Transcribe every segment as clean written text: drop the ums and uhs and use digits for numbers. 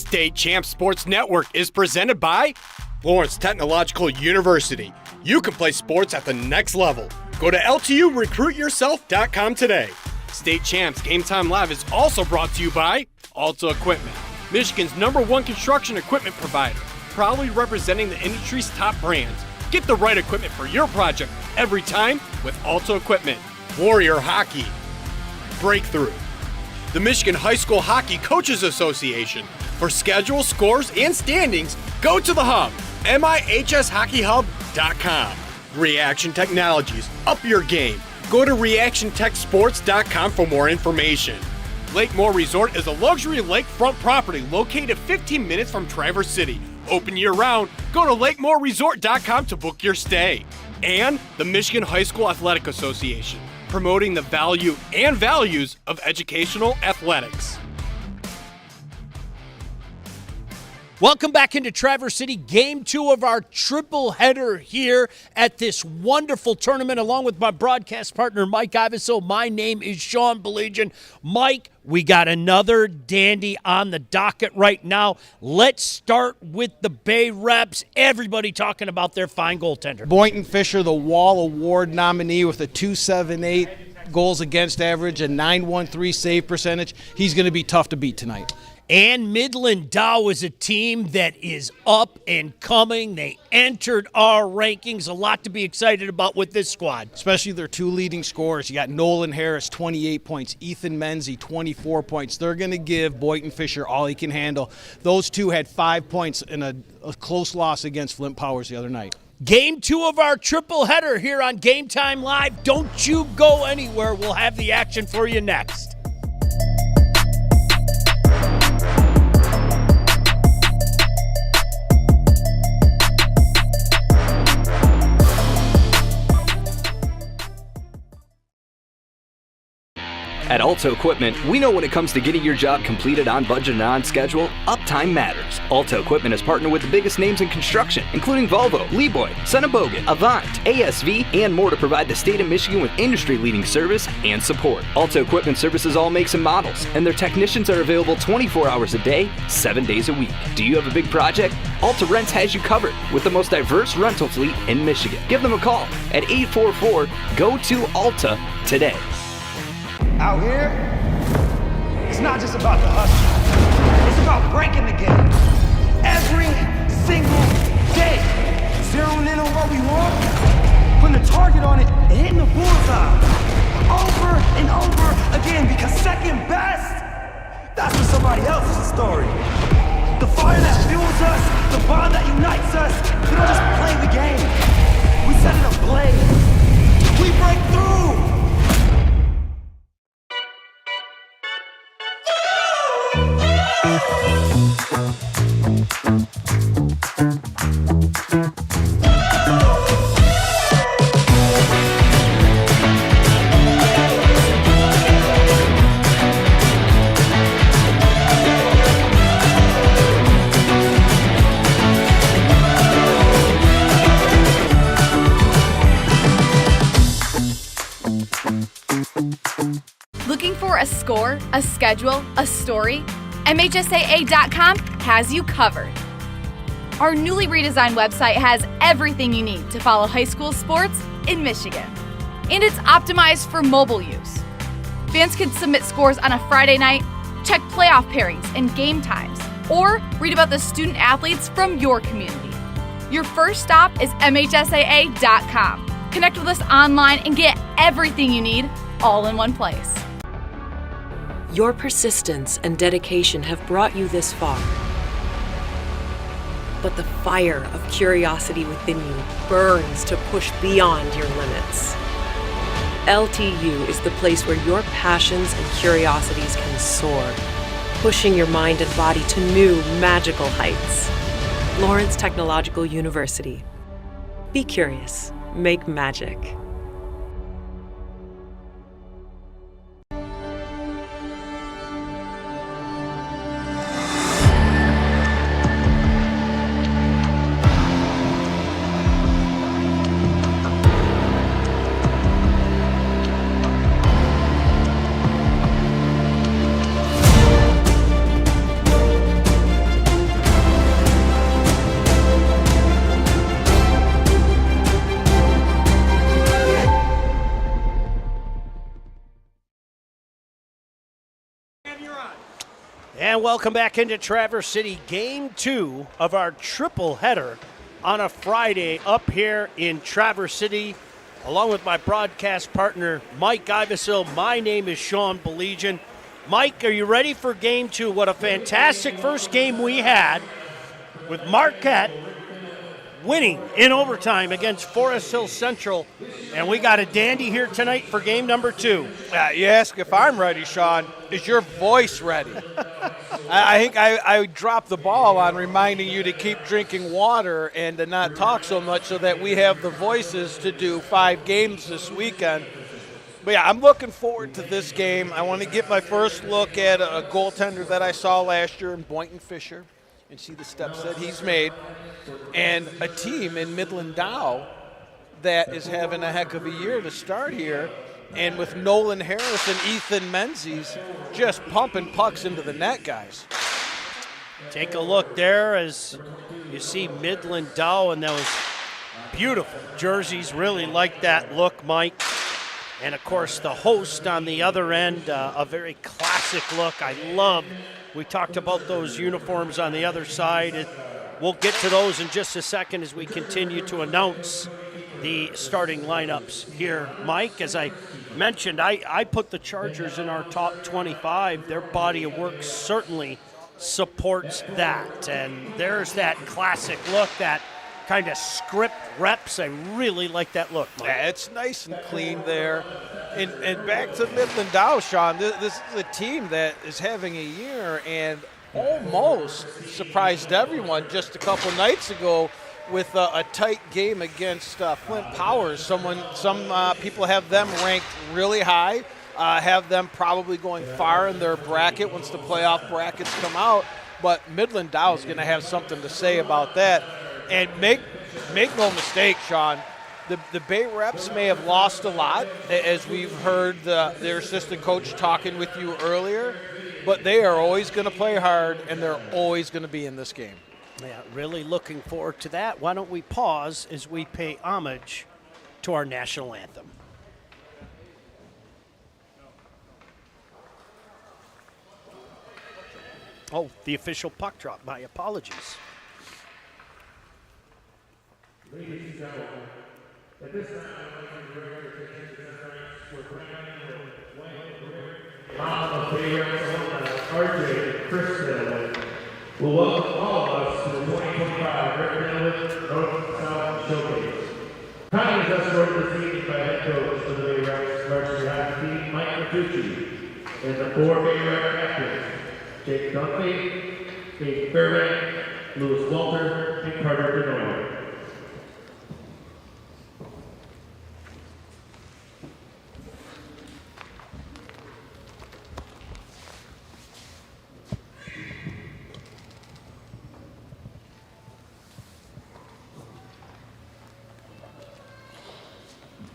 State Champs Sports Network is presented by Lawrence Technological University. You can play sports at the next level. Go to LTURecruitYourself.com today. State Champs Game Time Live is also brought to you by Alta Equipment, Michigan's #1 construction equipment provider, proudly representing the industry's top brands. Get the right equipment for your project every time with Alta Equipment. Warrior Hockey. Breakthrough. The Michigan High School Hockey Coaches Association. For schedule, scores, and standings, go to the hub, MIHSHockeyHub.com. Reaction Technologies. Up your game. Go to reactiontechsports.com for more information. Lakemore Resort is a luxury lakefront property located 15 minutes from Traverse City. Open year-round. Go to lakemoreresort.com to book your stay. And the Michigan High School Athletic Association, promoting the value and values of educational athletics. Welcome back into Traverse City, Game 2 of our triple header here at this wonderful tournament, along with my broadcast partner, Mike Iveso. My name is Sean Belegian. Mike, we got another dandy on the docket right now. Let's start with the Bay Reps. Everybody talking about their fine goaltender. Boynton Fisher, the Wall Award nominee with a .278 goals against average, a .913 save percentage. He's going to be tough to beat tonight. And Midland Dow is a team that is up and coming. They entered our rankings. A lot to be excited about with this squad. Especially their two leading scorers. You got Nolan Harris, 28 points. Ethan Menzie, 24 points. They're going to give Boynton Fisher all he can handle. Those two had 5 points in a close loss against Flint Powers the other night. Game 2 of our triple header here on Game Time Live. Don't you go anywhere. We'll have the action for you next. At Alta Equipment, we know when it comes to getting your job completed on budget and on schedule, uptime matters. Alta Equipment has partnered with the biggest names in construction, including Volvo, Leeboy, Senebogen, Avant, ASV, and more to provide the state of Michigan with industry-leading service and support. Alta Equipment services all makes and models, and their technicians are available 24 hours a day, 7 days a week. Do you have a big project? Alta Rents has you covered with the most diverse rental fleet in Michigan. Give them a call at 844-GO-TO-ALTA today. Out here, it's not just about the hustle. It's about breaking the game. Every single day. Zeroing in on what we want, putting a target on it, and hitting the bullseye. Over and over again, because second best, that's for somebody else's story. The fire that fuels us, the bond that unites us, we don't just play the game. We set it ablaze. We break through. Looking for a score, a schedule, a story? MHSAA.com has you covered. Our newly redesigned website has everything you need to follow high school sports in Michigan. And it's optimized for mobile use. Fans can submit scores on a Friday night, check playoff pairings and game times, or read about the student athletes from your community. Your first stop is MHSAA.com. Connect with us online and get everything you need all in one place. Your persistence and dedication have brought you this far. But the fire of curiosity within you burns to push beyond your limits. LTU is the place where your passions and curiosities can soar, pushing your mind and body to new magical heights. Lawrence Technological University. Be curious. Make magic. And welcome back into Traverse City, Game 2 of our triple header on a Friday up here in Traverse City, along with my broadcast partner, Mike Ivesil. My name is Sean Belegian. Mike, are you ready for Game 2? What a fantastic first game we had with Marquette winning in overtime against Forest Hill Central. And we got a dandy here tonight for game number 2. You ask if I'm ready, Sean. Is your voice ready? I think I dropped the ball on reminding you to keep drinking water and to not talk so much so that we have the voices to do 5 games this weekend. But yeah, I'm looking forward to this game. I want to get my first look at a goaltender that I saw last year in Boynton Fisher and see the steps that he's made, and a team in Midland Dow that is having a heck of a year to start here, and with Nolan Harris and Ethan Menzies just pumping pucks into the net, guys. Take a look there as you see Midland Dow and those beautiful jerseys. Really like that look, Mike. And, of course, the host on the other end, a very classic look. I love, we talked about those uniforms on the other side. We'll get to those in just a second as we continue to announce the starting lineups here. Mike, as I mentioned, I put the Chargers in our top 25. Their body of work certainly supports that. And there's that classic look, that kind of script reps. I really like that look, Mike. Yeah, it's nice and clean there. And back to Midland Dow, Sean, this is a team that is having a year and almost surprised everyone just a couple nights ago with a tight game against Flint Powers. Some people have them ranked really high, have them probably going far in their bracket once the playoff brackets come out. But Midland Dow is going to have something to say about that. And make no mistake, Sean, the Bay Reps may have lost a lot, as we've heard their assistant coach talking with you earlier, but they are always going to play hard, and they're always going to be in this game. Yeah, really looking forward to that. Why don't we pause as we pay homage to our national anthem. Oh, the official puck drop. My apologies. Ladies and gentlemen, at this time, I'd like to bring your attention to the nights we're playing of favorite RJ Chris Middleton will welcome all of us to the 2025 Rick Middleton North-South Showcase. Kindly is escorted this evening by head coach for the Bay Reps varsity hockey team, Mike Matucci, and the 4 Bay Rep captains, Jake Dunphy, Dave Fairbank, Lewis Walter, and Carter Denoy.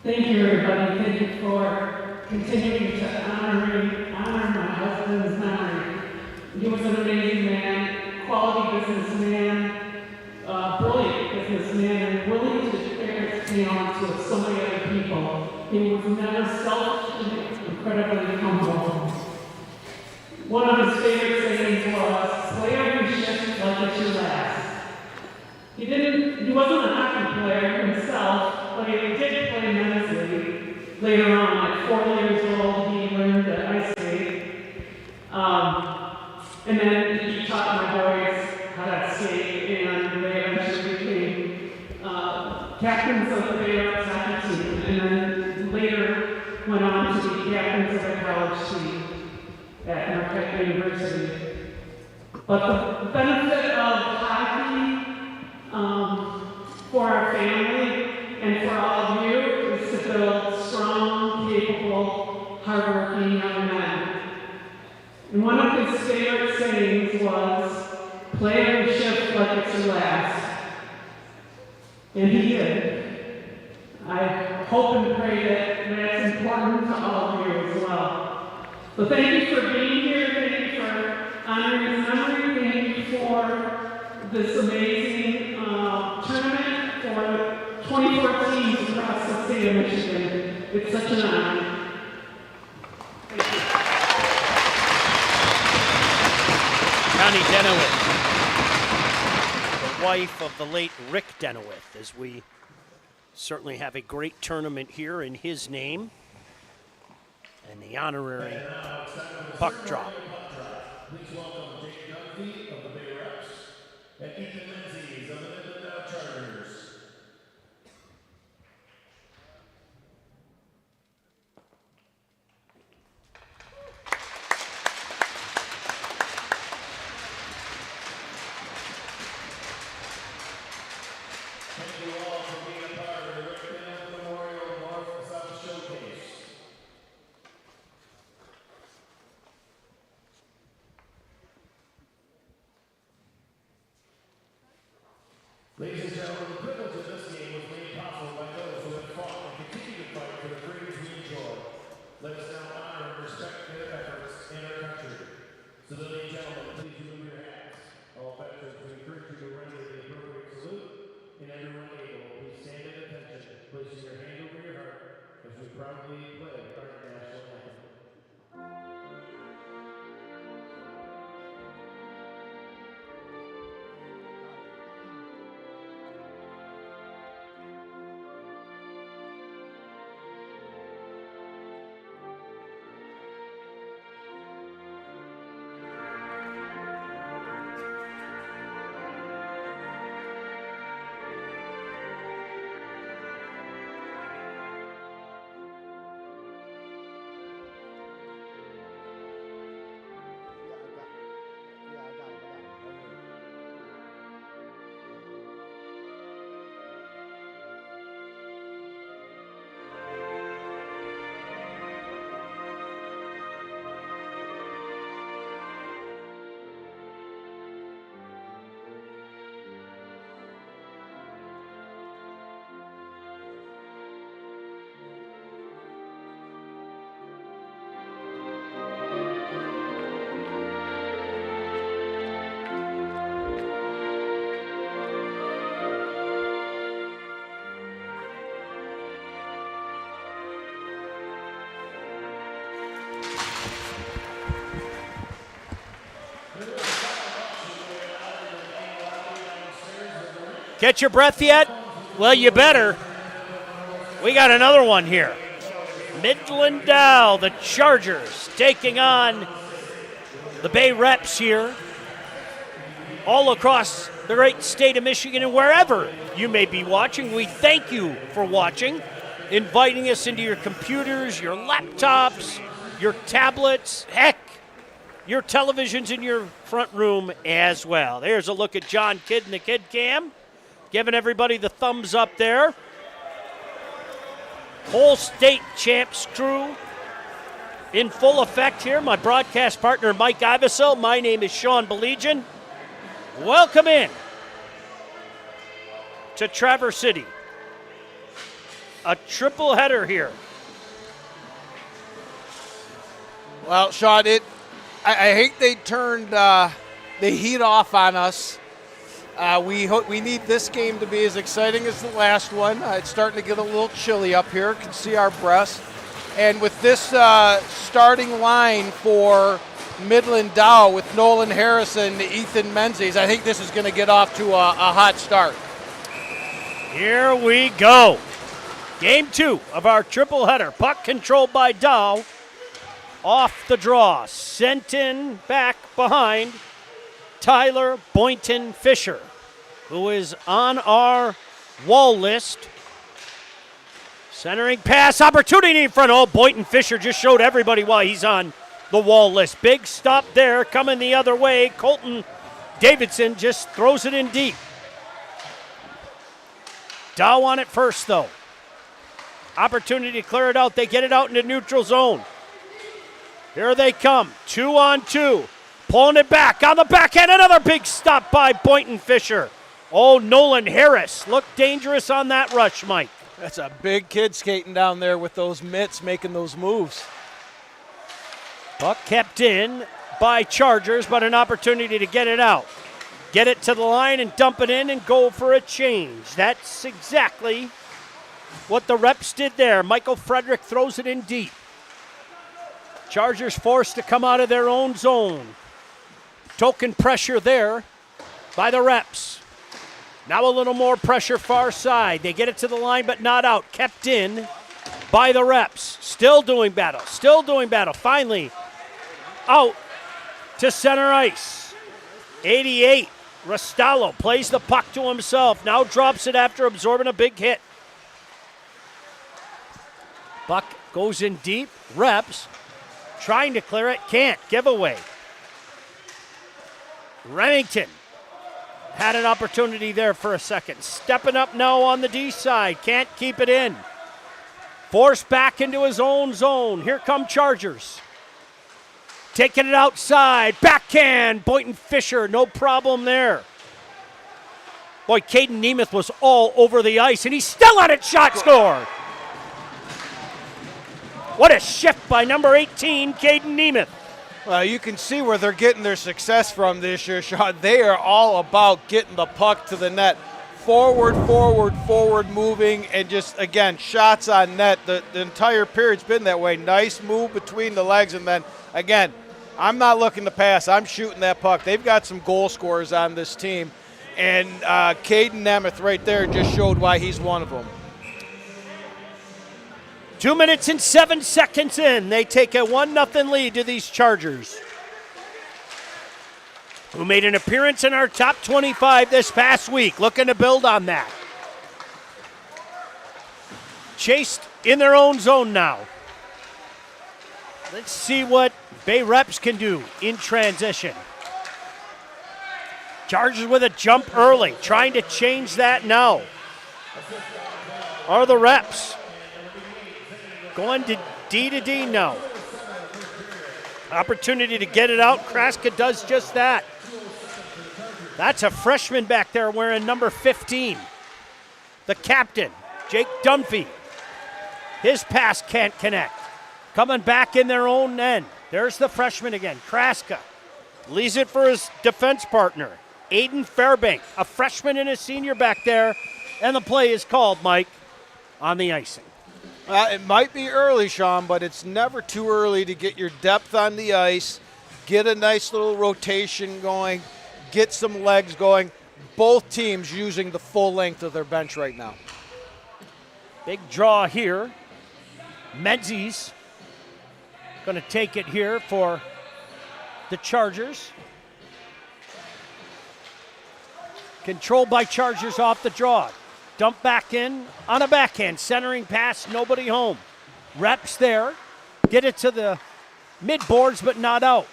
Thank you, everybody. Thank you for continuing to honor my husband's memory. He was an amazing man, quality businessman, brilliant businessman, and willing to share his talents with so many other people. He was never selfish and incredibly humble. One of his favorite sayings was, "Play every shift like it's your last." He wasn't a hockey player himself, but he did play immensely. Later on, at 4 years old, he learned to ice skate. And then he taught my boys how to skate, and they eventually became captains of the Bay Rep hockey team, and then later went on to be captains of the college team at Marquette University. But the benefit of hockey for our family and for all of you is to build strong, capable, hardworking young men. And one of his favorite sayings was, "Play every shift like it's your last." And he did. I hope and pray that that's important to all of you as well. So thank you for being here. Thank you for honoring his memory. Thank you for this amazing tournament for 24 teams across the state of Michigan. It's such an honor. Thank you. Connie Denowith, the wife of the late Rick Denowith, as we certainly have a great tournament here in his name. And the honorary puck drop. Please welcome Jake Dunphy of the Bay Reps and Ethan Menzies of the Midland Chargers. Thank you all for being a part of the Rick Denowith Memorial North-South Showcase. Ladies and gentlemen, the privilege of this game was made possible by those who have fought and continue to fight for the freedoms we enjoy. Let us now honor and respect their efforts and our country. Civilian gentlemen, please remove your hats. All veterans, we encourage you to render the appropriate salute. And everyone able, please stand at attention, placing your hand over your heart as we proudly play our national anthem. Catch your breath yet? Well, you better. We got another one here. Midland Dow, the Chargers, taking on the Bay Reps here. All across the great state of Michigan and wherever you may be watching, we thank you for watching, inviting us into your computers, your laptops, your tablets, heck, your televisions in your front room as well. There's a look at John Kidd and the Kid Cam, giving everybody the thumbs up there. Whole state champs crew in full effect here. My broadcast partner, Mike Iveso. My name is Sean Belegian. Welcome in to Traverse City. A triple header here. Well, Sean, I hate they turned the heat off on us. We need this game to be as exciting as the last one. It's starting to get a little chilly up here. Can see our breasts. And with this starting line for Midland Dow with Nolan Harrison, Ethan Menzies, I think this is going to get off to a hot start. Here we go. Game 2 of our triple header. Puck controlled by Dow. Off the draw. Sent in back behind Tyler Boynton Fisher, who is on our wall list. Centering pass, opportunity in front. Oh, Boynton Fisher just showed everybody why he's on the wall list. Big stop there, coming the other way. Colton Davidson just throws it in deep. Dow on it first, though. Opportunity to clear it out. They get it out into neutral zone. Here they come, 2-on-2. Pulling it back on the backhand. Another big stop by Boynton Fisher. Oh, Nolan Harris looked dangerous on that rush, Mike. That's a big kid skating down there with those mitts, making those moves. Puck kept in by Chargers, but an opportunity to get it out. Get it to the line and dump it in and go for a change. That's exactly what the Reps did there. Michael Frederick throws it in deep. Chargers forced to come out of their own zone. Stoking pressure there by the Reps. Now a little more pressure far side. They get it to the line, but not out. Kept in by the Reps. Still doing battle. Finally, out to center ice. 88. Rostallo plays the puck to himself. Now drops it after absorbing a big hit. Puck goes in deep. Reps trying to clear it. Can't. Giveaway. Remington had an opportunity there for a second. Stepping up now on the D side. Can't keep it in. Forced back into his own zone. Here come Chargers. Taking it outside. Backhand. Boynton Fisher. No problem there. Boy, Caden Nemeth was all over the ice, and he's still on it. Shot scored. What a shift by number 18, Caden Nemeth. Well, you can see where they're getting their success from this year, Sean. They are all about getting the puck to the net. Forward moving, and just, again, shots on net. The entire period's been that way. Nice move between the legs, and then, again, I'm not looking to pass. I'm shooting that puck. They've got some goal scorers on this team, and Caden Nemeth right there just showed why he's one of them. 2 minutes and 7 seconds in. They take a 1-0 lead to these Chargers, who made an appearance in our top 25 this past week. Looking to build on that. Chased in their own zone now. Let's see what Bay Reps can do in transition. Chargers with a jump early, trying to change that now. Are the Reps going to D now? Opportunity to get it out. Kraska does just that. That's a freshman back there wearing number 15. The captain, Jake Dunphy. His pass can't connect. Coming back in their own end. There's the freshman again, Kraska. Leaves it for his defense partner, Aiden Fairbank, a freshman and a senior back there. And the play is called, Mike, on the icing. It might be early, Sean, but it's never too early to get your depth on the ice, get a nice little rotation going, get some legs going. Both teams using the full length of their bench right now. Big draw here. Menzies going to take it here for the Chargers. Controlled by Chargers off the draw. Dump back in on a backhand. Centering pass, nobody home. Reps there. Get it to the mid-boards, but not out.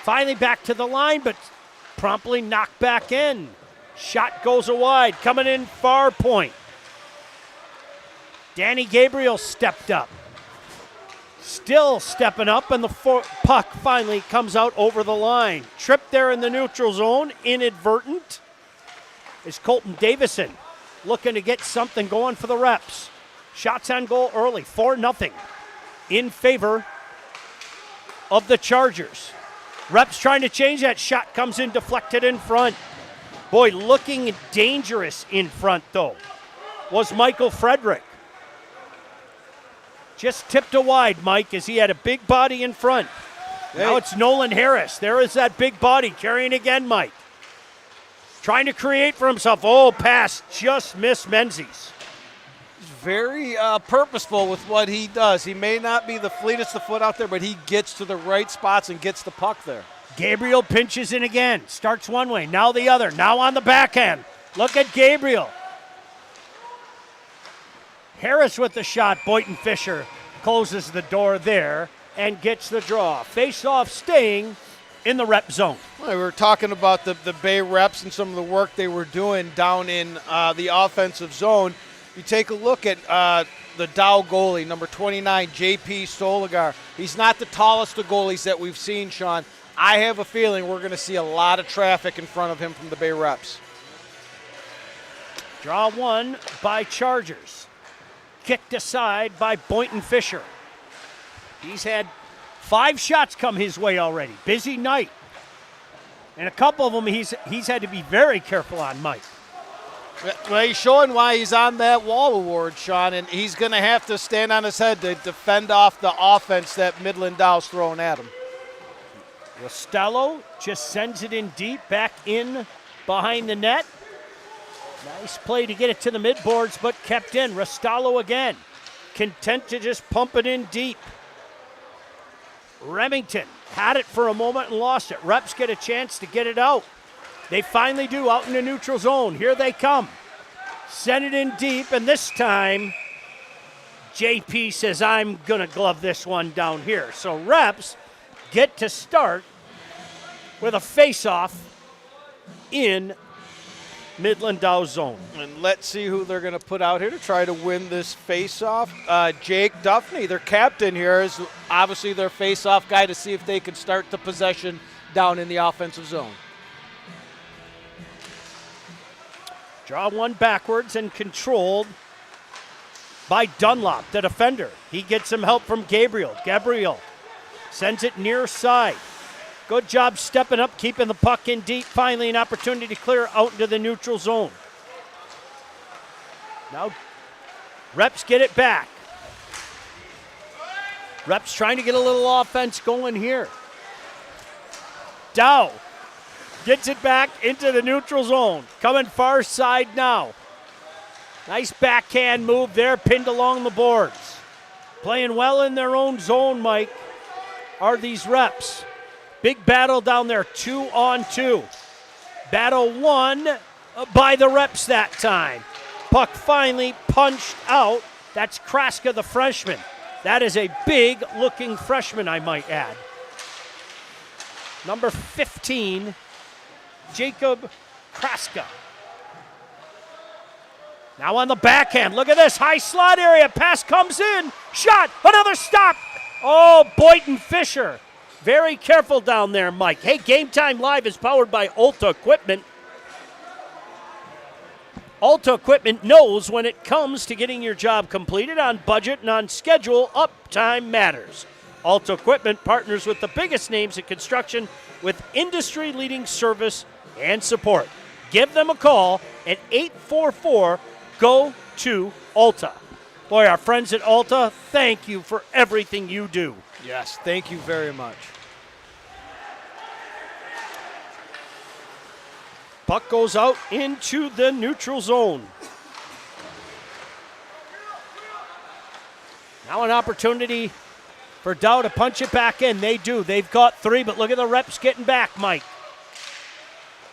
Finally back to the line, but promptly knocked back in. Shot goes wide. Coming in far point. Danny Gabriel stepped up. Still stepping up, and the puck finally comes out over the line. Tripped there in the neutral zone, inadvertent, is Colton Davison. Looking to get something going for the Reps. Shots on goal early, 4-0 in favor of the Chargers. Reps trying to change that. Shot comes in deflected in front. Boy, looking dangerous in front, though, was Michael Frederick. Just tipped it wide, Mike, as he had a big body in front. Now it's Nolan Harris. There is that big body carrying again, Mike. Trying to create for himself. Oh, pass just missed Menzies. He's very purposeful with what he does. He may not be the fleetest of foot out there, but he gets to the right spots and gets the puck there. Gabriel pinches in again. Starts one way, now the other. Now on the backhand. Look at Gabriel. Harris with the shot. Boynton Fisher closes the door there and gets the draw. Face-off staying in the rep zone. Well, we were talking about the Bay Reps and some of the work they were doing down in the offensive zone. You take a look at the Dow goalie, number 29, J.P. Soligar. He's not the tallest of goalies that we've seen, Sean. I have a feeling we're going to see a lot of traffic in front of him from the Bay Reps. Draw one by Chargers. Kicked aside by Boynton Fisher. He's had 5 shots come his way already. Busy night. And a couple of them he's had to be very careful on, Mike. Well, he's showing why he's on that Wall Award, Sean, and he's going to have to stand on his head to defend off the offense that Midland Dow's throwing at him. Rostello just sends it in deep, back in behind the net. Nice play to get it to the midboards, but kept in. Rostello again, content to just pump it in deep. Remington had it for a moment and lost it. Reps get a chance to get it out. They finally do, out in the neutral zone. Here they come. Send it in deep, and this time, JP says, I'm going to glove this one down here. So Reps get to start with a face-off in Midland Dow zone. And let's see who they're going to put out here to try to win this face-off. Jake Duffney, their captain here, is obviously their face-off guy to see if they can start the possession down in the offensive zone. Draw one backwards and controlled by Dunlop, the defender. He gets some help from Gabriel. Gabriel sends it near side. Good job stepping up, keeping the puck in deep. Finally an opportunity to clear out into the neutral zone. Now Reps get it back. Reps trying to get a little offense going here. Dow gets it back into the neutral zone. Coming far side now. Nice backhand move there, pinned along the boards. Playing well in their own zone, Mike, are these Reps. Big battle down there, 2-on-2. Battle won by the Reps that time. Puck finally punched out. That's Kraska, the freshman. That is a big-looking freshman, I might add. Number 15, Jacob Kraska. Now on the backhand, look at this, high slot area, pass comes in, shot, another stop. Oh, Boynton Fisher. Very careful down there, Mike. Hey, Game Time Live is powered by Ulta Equipment. Ulta Equipment knows when it comes to getting your job completed on budget and on schedule, uptime matters. Ulta Equipment partners with the biggest names in construction with industry-leading service and support. Give them a call at 844-GO-TO-ULTA. Boy, our friends at Ulta, thank you for everything you do. Yes, thank you very much. Puck goes out into the neutral zone. Now an opportunity for Dow to punch it back in. They do. They've got three, but look at the Reps getting back, Mike.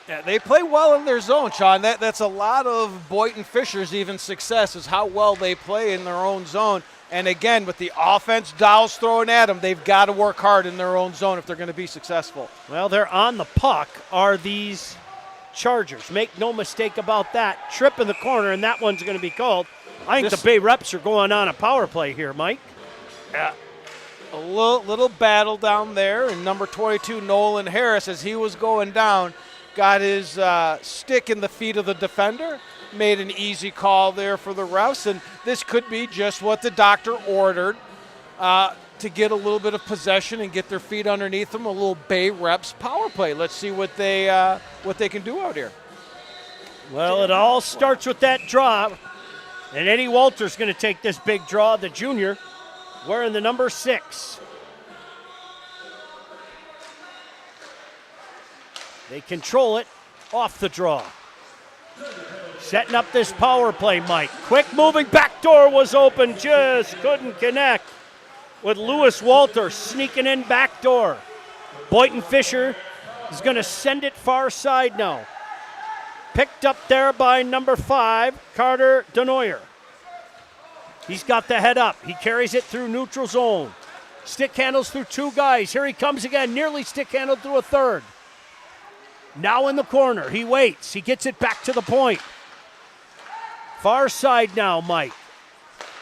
Yeah, they play well in their zone, Sean. That's a lot of Boynton Fisher's even success is how well they play in their own zone. And again, with the offense Dow's throwing at them, they've got to work hard in their own zone if they're going to be successful. Well, they're on the puck are these Chargers. Make no mistake about that. Trip in the corner, and that one's going to be called. I think the Bay Reps are going on a power play here, Mike. Yeah. A little battle down there, and number 22, Nolan Harris, as he was going down, got his stick in the feet of the defender, made an easy call there for the refs, and this could be just what the doctor ordered to get a little bit of possession and get their feet underneath them, a little Bay Reps power play. Let's see what they can do out here. Well, it all starts with that draw, and Eddie Walter's going to take this big draw, the junior, wearing the number 6. They control it off the draw. Setting up this power play, Mike. Quick moving back door was open, just couldn't connect with Lewis Walter sneaking in back door. Boynton Fisher is going to send it far side now. Picked up there by number 5, Carter Denoyer. He's got the head up. He carries it through neutral zone. Stick handles through 2 guys. Here he comes again, nearly stick handled through a third. Now in the corner, he waits. He gets it back to the point. Far side now, Mike.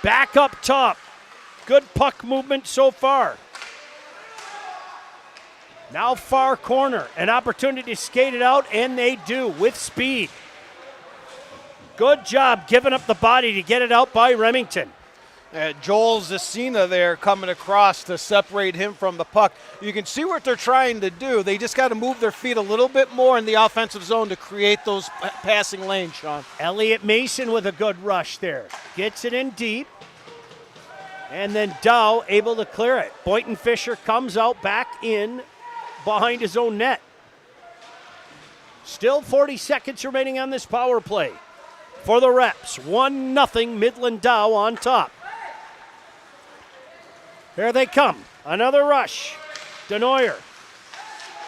Back up top. Good puck movement so far. Now far corner. An opportunity to skate it out, and they do with speed. Good job giving up the body to get it out by Remington. Joel Zacina there coming across to separate him from the puck. You can see what they're trying to do. They just got to move their feet a little bit more in the offensive zone to create those passing lanes, Sean. Elliot Mason with a good rush there. Gets it in deep. And then Dow able to clear it. Boynton Fisher comes out back in behind his own net. Still 40 seconds remaining on this power play. For the Reps, 1-0 Midland Dow on top. Here they come. Another rush. Denoyer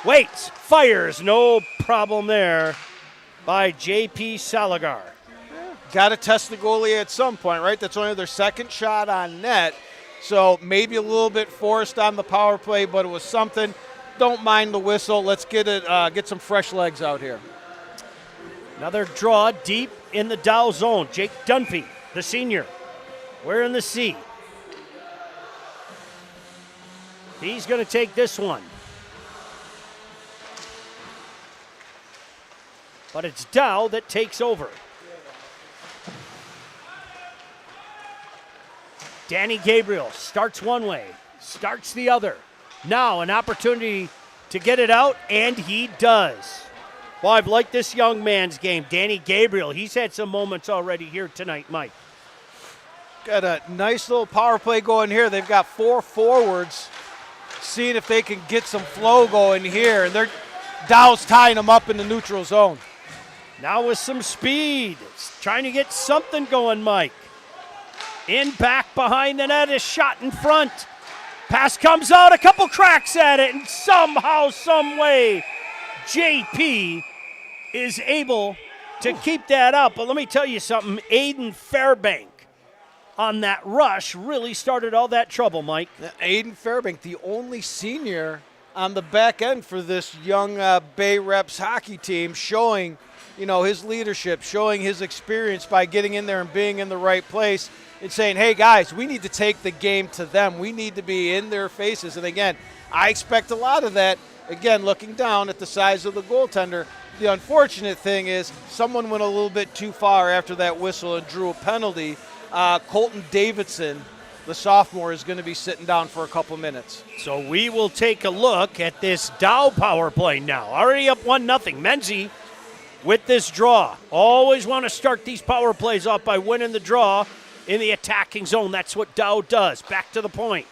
waits, fires, no problem there by J.P. Saligar. Got to test the goalie at some point, right? That's only their second shot on net. So maybe a little bit forced on the power play, but it was something. Don't mind the whistle. Let's get some fresh legs out here. Another draw deep in the Dow zone. Jake Dunphy, the senior. We're in the C. He's going to take this one. But it's Dow that takes over. Danny Gabriel starts one way, starts the other. Now an opportunity to get it out, and he does. Well, I've liked this young man's game. Danny Gabriel, he's had some moments already here tonight, Mike. Got a nice little power play going here. They've got 4 forwards, seeing if they can get some flow going here. And Dow's tying them up in the neutral zone. Now with some speed, trying to get something going, Mike. In back behind the net, a shot in front. Pass comes out, a couple cracks at it, and somehow, some way, JP is able to keep that up. But let me tell you something, Aiden Fairbank on that rush really started all that trouble, Mike. Aiden Fairbank, the only senior on the back end for this young Bay Reps hockey team, showing, his leadership, showing his experience by getting in there and being in the right place and saying, hey, guys, we need to take the game to them. We need to be in their faces. And, again, I expect a lot of that. Again, looking down at the size of the goaltender, the unfortunate thing is someone went a little bit too far after that whistle and drew a penalty. Colton Davidson, the sophomore, is going to be sitting down for a couple minutes. So we will take a look at this Dow power play now. Already up 1-0. Menzie with this draw. Always want to start these power plays off by winning the draw in the attacking zone. That's what Dow does. Back to the point.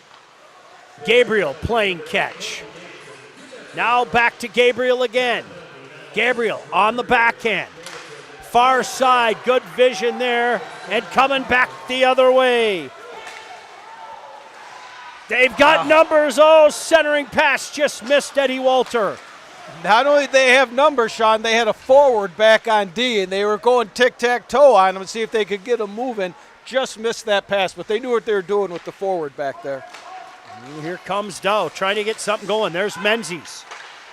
Gabriel playing catch. Now back to Gabriel again. Gabriel on the backhand. Far side, good vision there, and coming back the other way. They've got numbers. Oh, centering pass just missed Eddie Walter. Not only did they have numbers, Sean, they had a forward back on D, and they were going tic-tac-toe on him to see if they could get him moving. Just missed that pass, but they knew what they were doing with the forward back there. And here comes Dow trying to get something going. There's Menzies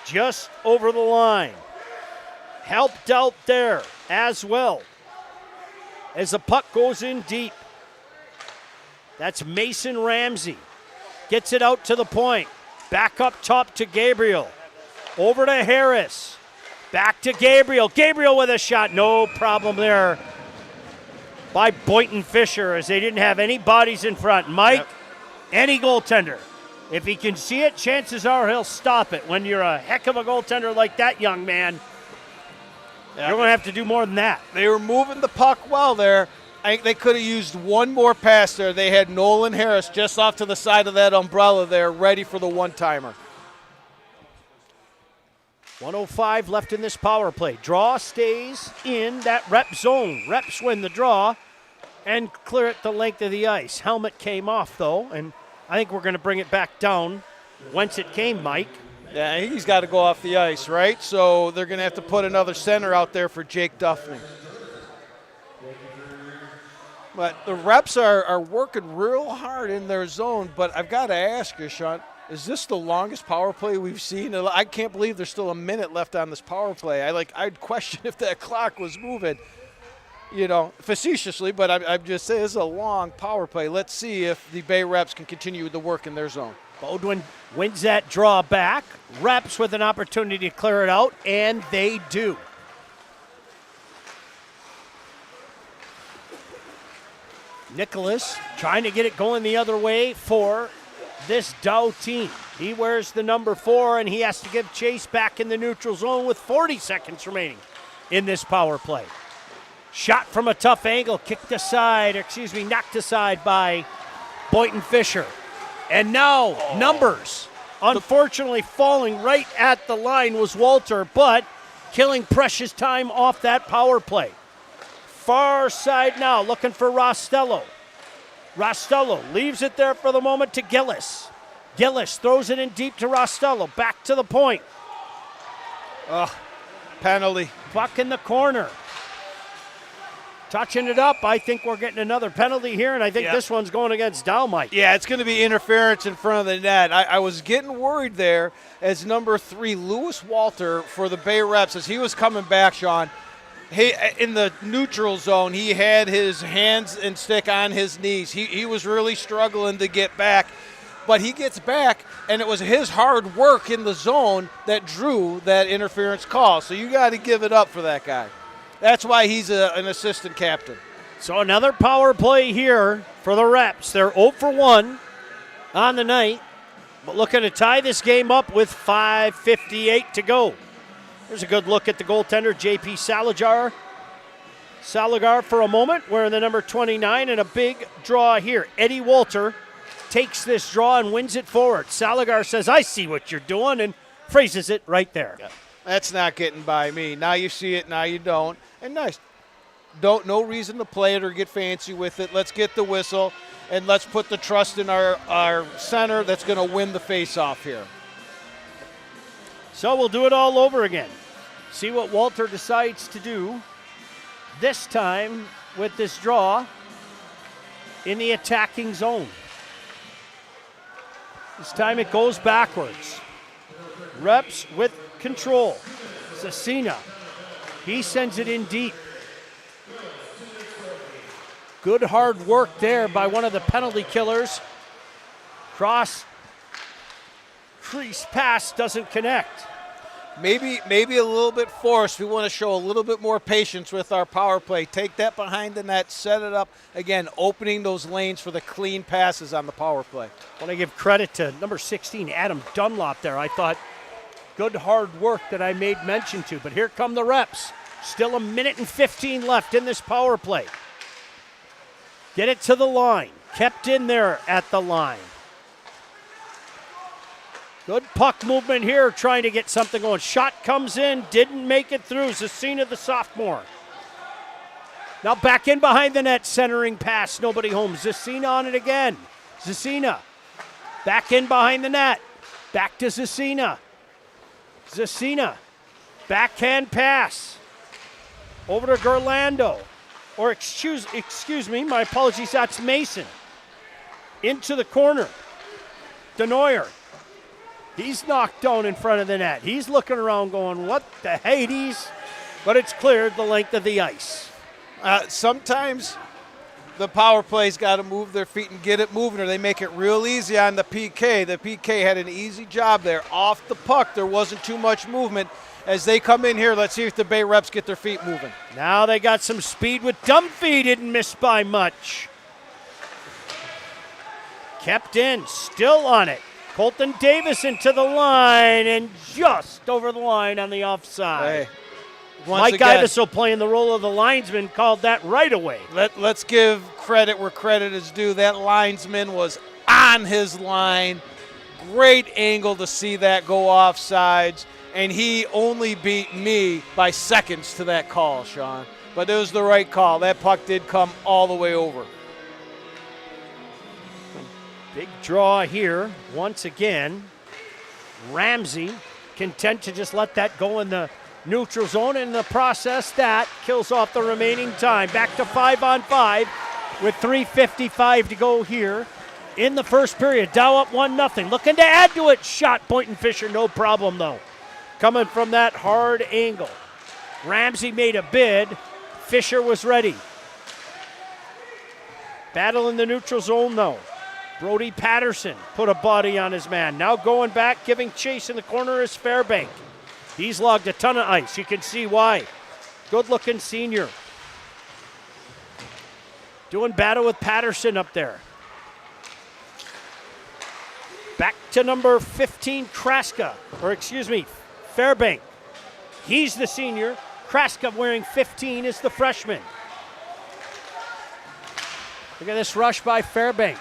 just over the line. Helped out there as well as the puck goes in deep. That's Mason Ramsey. Gets it out to the point. Back up top to Gabriel. Over to Harris. Back to Gabriel. Gabriel with a shot. No problem there by Boynton Fisher as they didn't have any bodies in front. Mike, any goaltender, if he can see it, chances are he'll stop it. When you're a heck of a goaltender like that, young man, you're going to have to do more than that. They were moving the puck well there. I think they could have used one more pass there. They had Nolan Harris just off to the side of that umbrella there, ready for the one-timer. 1:05 left in this power play. Draw stays in that rep zone. Reps win the draw and clear it the length of the ice. Helmet came off, though, and I think we're going to bring it back down whence it came, Mike. Yeah, he's got to go off the ice, right? So they're going to have to put another center out there for Jake Duffney. But the Reps are working real hard in their zone, but I've got to ask you, Sean, is this the longest power play we've seen? I can't believe there's still a minute left on this power play. I'd question if that clock was moving, facetiously, but I'm just saying this is a long power play. Let's see if the Bay Reps can continue the work in their zone. Bodwin wins that draw back. Reps with an opportunity to clear it out, and they do. Nicholas trying to get it going the other way for this Dow team. He wears the number 4, and he has to give chase back in the neutral zone with 40 seconds remaining in this power play. Shot from a tough angle, knocked aside by Boynton Fisher. And now numbers Unfortunately, falling right at the line was Walter, but killing precious time off that power play. Far side now, looking for Rostello. Rostello leaves it there for the moment to Gillis. Gillis throws it in deep to Rostello. Back to the point. Penalty. Puck in the corner. Touching it up. I think we're getting another penalty here, and I think this one's going against Dalmite. Yeah, it's going to be interference in front of the net. I was getting worried there as number 3, Lewis Walter, for the Bay Reps, as he was coming back, Sean. In the neutral zone, he had his hands and stick on his knees. He was really struggling to get back. But he gets back, and it was his hard work in the zone that drew that interference call. So you got to give it up for that guy. That's why he's an assistant captain. So another power play here for the Reps. They're 0 for 1 on the night, but looking to tie this game up with 5:58 to go. Here's a good look at the goaltender, J.P. Saligar for a moment, wearing the number 29, and a big draw here. Eddie Walter takes this draw and wins it forward. Saligar says, I see what you're doing, and phrases it right there. Yeah. That's not getting by me. Now you see it, now you don't. And nice. No reason to play it or get fancy with it. Let's get the whistle, and let's put the trust in our center that's going to win the face-off here. So we'll do it all over again. See what Walter decides to do this time with this draw in the attacking zone. This time it goes backwards. Reps with control. Cecina. He sends it in deep. Good hard work there by one of the penalty killers. Cross crease pass doesn't connect. Maybe a little bit forced. We want to show a little bit more patience with our power play. Take that behind the net, set it up. Again, opening those lanes for the clean passes on the power play. I want to give credit to number 16, Adam Dunlop there. I thought good hard work that I made mention to. But here come the Reps. Still a minute and 15 left in this power play. Get it to the line. Kept in there at the line. Good puck movement here, trying to get something going. Shot comes in, didn't make it through. Cecina, the sophomore. Now back in behind the net, centering pass, nobody home. Cecina on it again. Cecina, back in behind the net. Back to Cecina. Cecina, backhand pass. Over to Gerlando. Or excuse me, my apologies, that's Mason. Into the corner. Denoyer. He's knocked down in front of the net. He's looking around going, what the Hades? But it's cleared the length of the ice. Sometimes the power play's got to move their feet and get it moving, or they make it real easy on the PK. The PK had an easy job there. Off the puck, there wasn't too much movement. As they come in here, let's see if the Bay Reps get their feet moving. Now they got some speed with Dunphy, didn't miss by much. Kept in, still on it. Colton Davis into the line and just over the line on the offside. Hey, Mike Iveso playing the role of the linesman called that right away. Let's give credit where credit is due. That linesman was on his line. Great angle to see that go offsides. And he only beat me by seconds to that call, Sean. But it was the right call. That puck did come all the way over. Big draw here once again. Ramsey content to just let that go in the neutral zone. In the process, that kills off the remaining time. Back to 5-on-5 with 3:55 to go here in the first period. Dow up 1-0. Looking to add to it. Shot Boynton Fisher, no problem though. Coming from that hard angle. Ramsey made a bid. Fisher was ready. Battle in the neutral zone though. Brody Patterson put a body on his man. Now going back, giving chase in the corner is Fairbank. He's logged a ton of ice. You can see why. Good-looking senior. Doing battle with Patterson up there. Back to number 15, Fairbank. He's the senior. Kraska wearing 15 is the freshman. Look at this rush by Fairbank.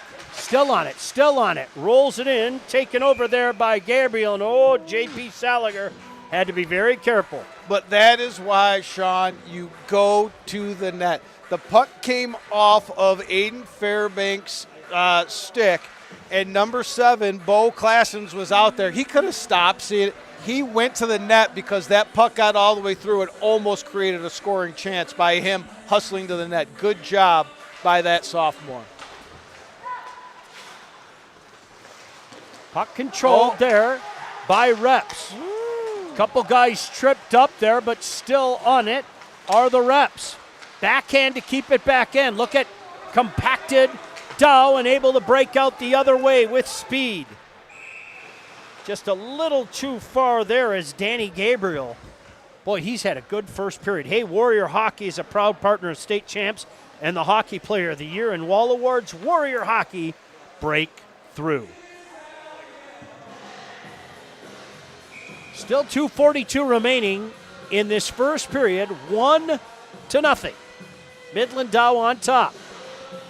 Still on it. Rolls it in, taken over there by Gabriel. And J.P. Saliger had to be very careful. But that is why, Sean, you go to the net. The puck came off of Aiden Fairbanks' stick, and number 7, Bo Classens, was out there. He could have stopped. See it. He went to the net because that puck got all the way through and almost created a scoring chance by him hustling to the net. Good job by that sophomore. Puck controlled there by Reps. Couple guys tripped up there, but still on it are the Reps. Backhand to keep it back in. Look at compacted Dow and able to break out the other way with speed. Just a little too far there is Danny Gabriel. Boy, he's had a good first period. Hey, Warrior Hockey is a proud partner of State Champs and the Hockey Player of the Year and Wall Awards. Warrior Hockey breakthrough. Still 2:42 remaining in this first period, 1-0. Midland Dow on top.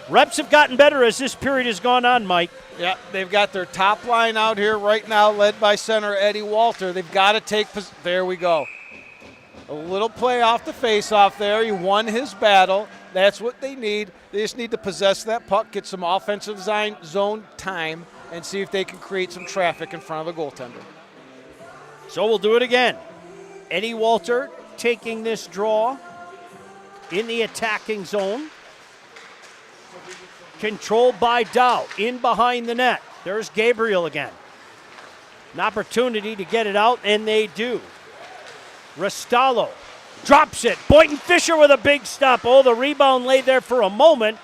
Reps have gotten better as this period has gone on, Mike. Yeah, they've got their top line out here right now, led by center Eddie Walter. They've got to take – there we go. A little play off the face-off there. He won his battle. That's what they need. They just need to possess that puck, get some offensive zone time, and see if they can create some traffic in front of the goaltender. So we'll do it again. Eddie Walter taking this draw in the attacking zone. Controlled by Dow, in behind the net. There's Gabriel again. An opportunity to get it out, and they do. Restalo drops it. Boynton Fisher with a big stop. The rebound lay there for a moment.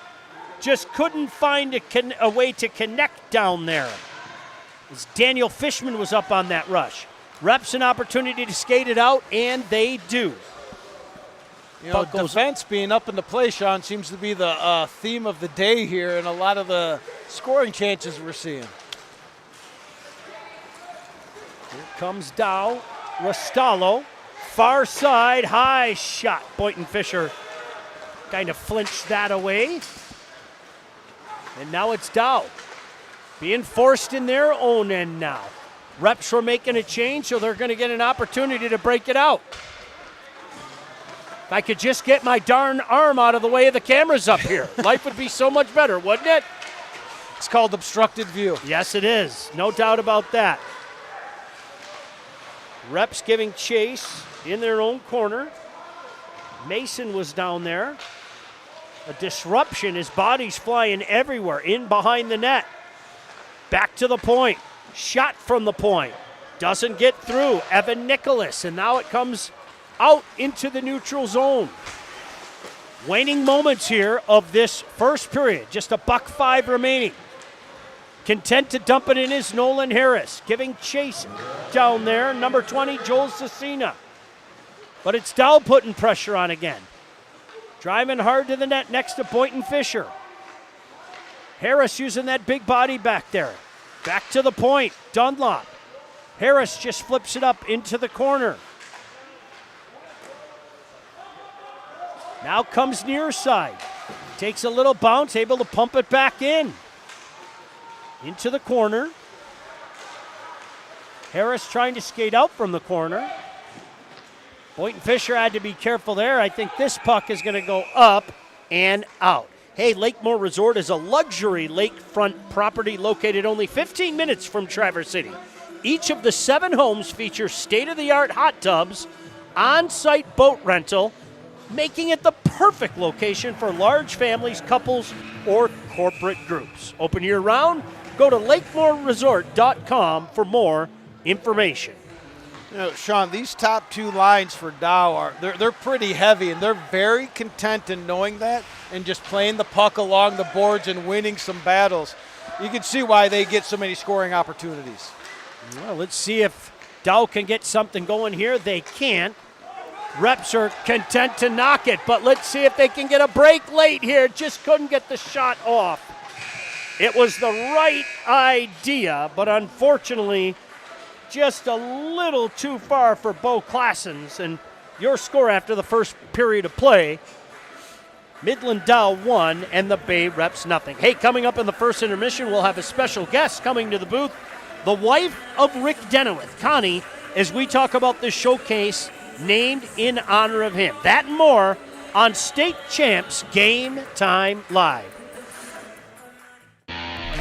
Just couldn't find a way to connect down there. As Daniel Fishman was up on that rush. Reps an opportunity to skate it out, and they do. You know, defense being up in the play, Sean, seems to be the theme of the day here and a lot of the scoring chances we're seeing. Here comes Dow. Restalo. Far side, high shot. Boynton Fisher kind of flinched that away. And now it's Dow being forced in their own end now. Reps were making a change, so they're going to get an opportunity to break it out. If I could just get my darn arm out of the way of the cameras up here, life would be so much better, wouldn't it? It's called obstructed view. Yes, it is. No doubt about that. Reps giving chase in their own corner. Mason was down there. A disruption. His body's flying everywhere, in behind the net. Back to the point. Shot from the point. Doesn't get through. Evan Nicholas, and now it comes out into the neutral zone. Waning moments here of this first period. Just $1:05 remaining. Content to dump it in is Nolan Harris. Giving chase down there. Number 20, Joel Cecina. But it's Dow putting pressure on again. Driving hard to the net next to Boynton Fisher. Harris using that big body back there. Back to the point. Dunlop. Harris just flips it up into the corner. Now comes near side. Takes a little bounce, able to pump it back in. Into the corner. Harris trying to skate out from the corner. Boynton Fisher had to be careful there. I think this puck is going to go up and out. Hey, Lakemore Resort is a luxury lakefront property located only 15 minutes from Traverse City. Each of the 7 homes features state-of-the-art hot tubs, on-site boat rental, making it the perfect location for large families, couples, or corporate groups. Open year-round? Go to lakemoreresort.com for more information. You know, Sean, these top 2 lines for Dow they're pretty heavy, and they're very content in knowing that and just playing the puck along the boards and winning some battles. You can see why they get so many scoring opportunities. Well, let's see if Dow can get something going here. They can't. Reps are content to knock it, but let's see if they can get a break late here. Just couldn't get the shot off. It was the right idea, but unfortunately, just a little too far for Bo Classens. And your score after the first period of play, Midland Dow 1 and the Bay Reps nothing. Hey, coming up in the first intermission, we'll have a special guest coming to the booth, the wife of Rick Denowith, Connie, as we talk about this showcase named in honor of him. That and more on State Champs Game Time Live.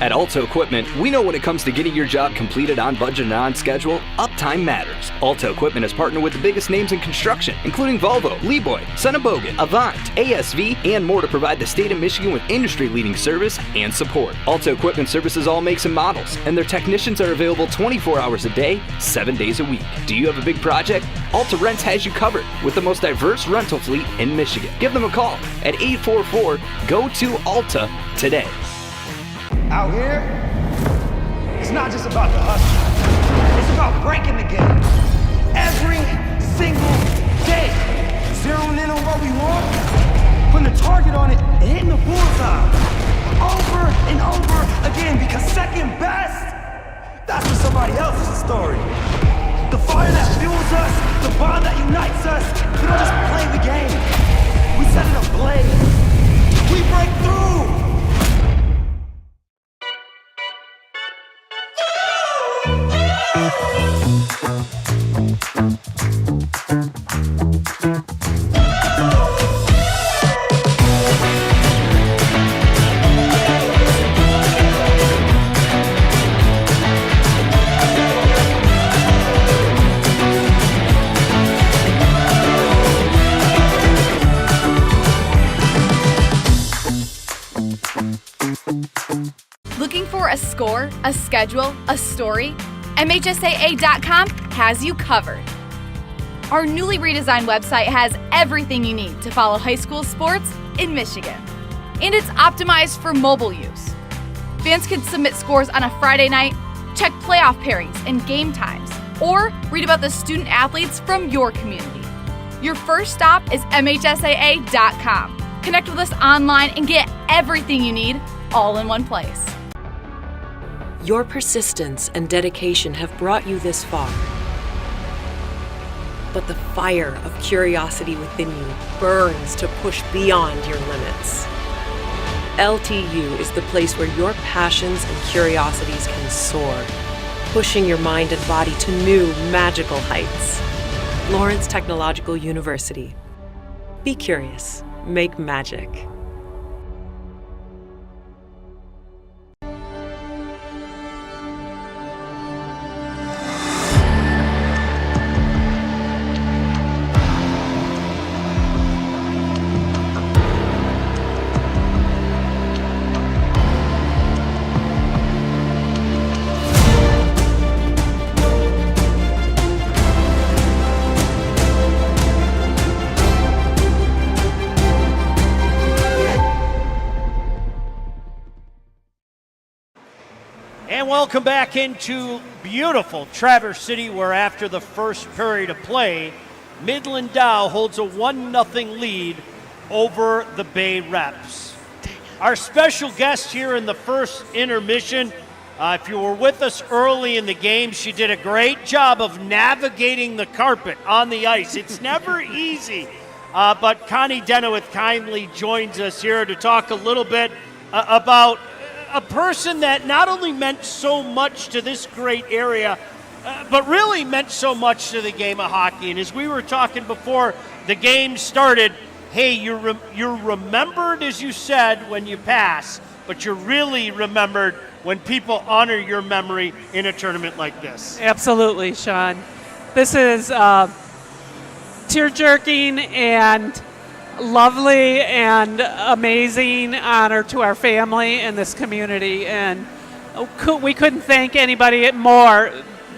At Alto Equipment, we know when it comes to getting your job completed on budget and on schedule, uptime matters. Alto Equipment has partnered with the biggest names in construction, including Volvo, Lieboy, Bogan, Avant, ASV, and more to provide the state of Michigan with industry-leading service and support. Alto Equipment services all makes and models, and their technicians are available 24 hours a day, 7 days a week. Do you have a big project? Alta Rents has you covered with the most diverse rental fleet in Michigan. Give them a call at 844-GO-TO-ALTA today. Out here, it's not just about the hustle. It's about breaking the game. Every single day. Zeroing in on what we want, putting a target on it, and hitting the bullseye. Over and over again, because second best, that's for somebody else's story. The fire that fuels us, the bond that unites us, we don't just play the game. We set it ablaze. We break through. Looking for a score, a schedule, a story? MHSAA.com has you covered. Our newly redesigned website has everything you need to follow high school sports in Michigan. And it's optimized for mobile use. Fans can submit scores on a Friday night, check playoff pairings and game times, or read about the student athletes from your community. Your first stop is MHSAA.com. Connect with us online and get everything you need all in one place. Your persistence and dedication have brought you this far. But the fire of curiosity within you burns to push beyond your limits. LTU is the place where your passions and curiosities can soar, pushing your mind and body to new magical heights. Lawrence Technological University. Be curious. Make magic. Welcome back into beautiful Traverse City, where after the first period of play, Midland Dow holds a 1-0 lead over the Bay Reps. Our special guest here in the first intermission, if you were with us early in the game, she did a great job of navigating the carpet on the ice. It's never easy, but Connie Denowith kindly joins us here to talk a little bit about a person that not only meant so much to this great area, but really meant so much to the game of hockey. And as we were talking before the game started, hey, you're remembered, as you said, when you pass, but you're really remembered when people honor your memory in a tournament like this. Absolutely, Sean. This is tear-jerking and lovely and amazing honor to our family and this community, and we couldn't thank anybody more.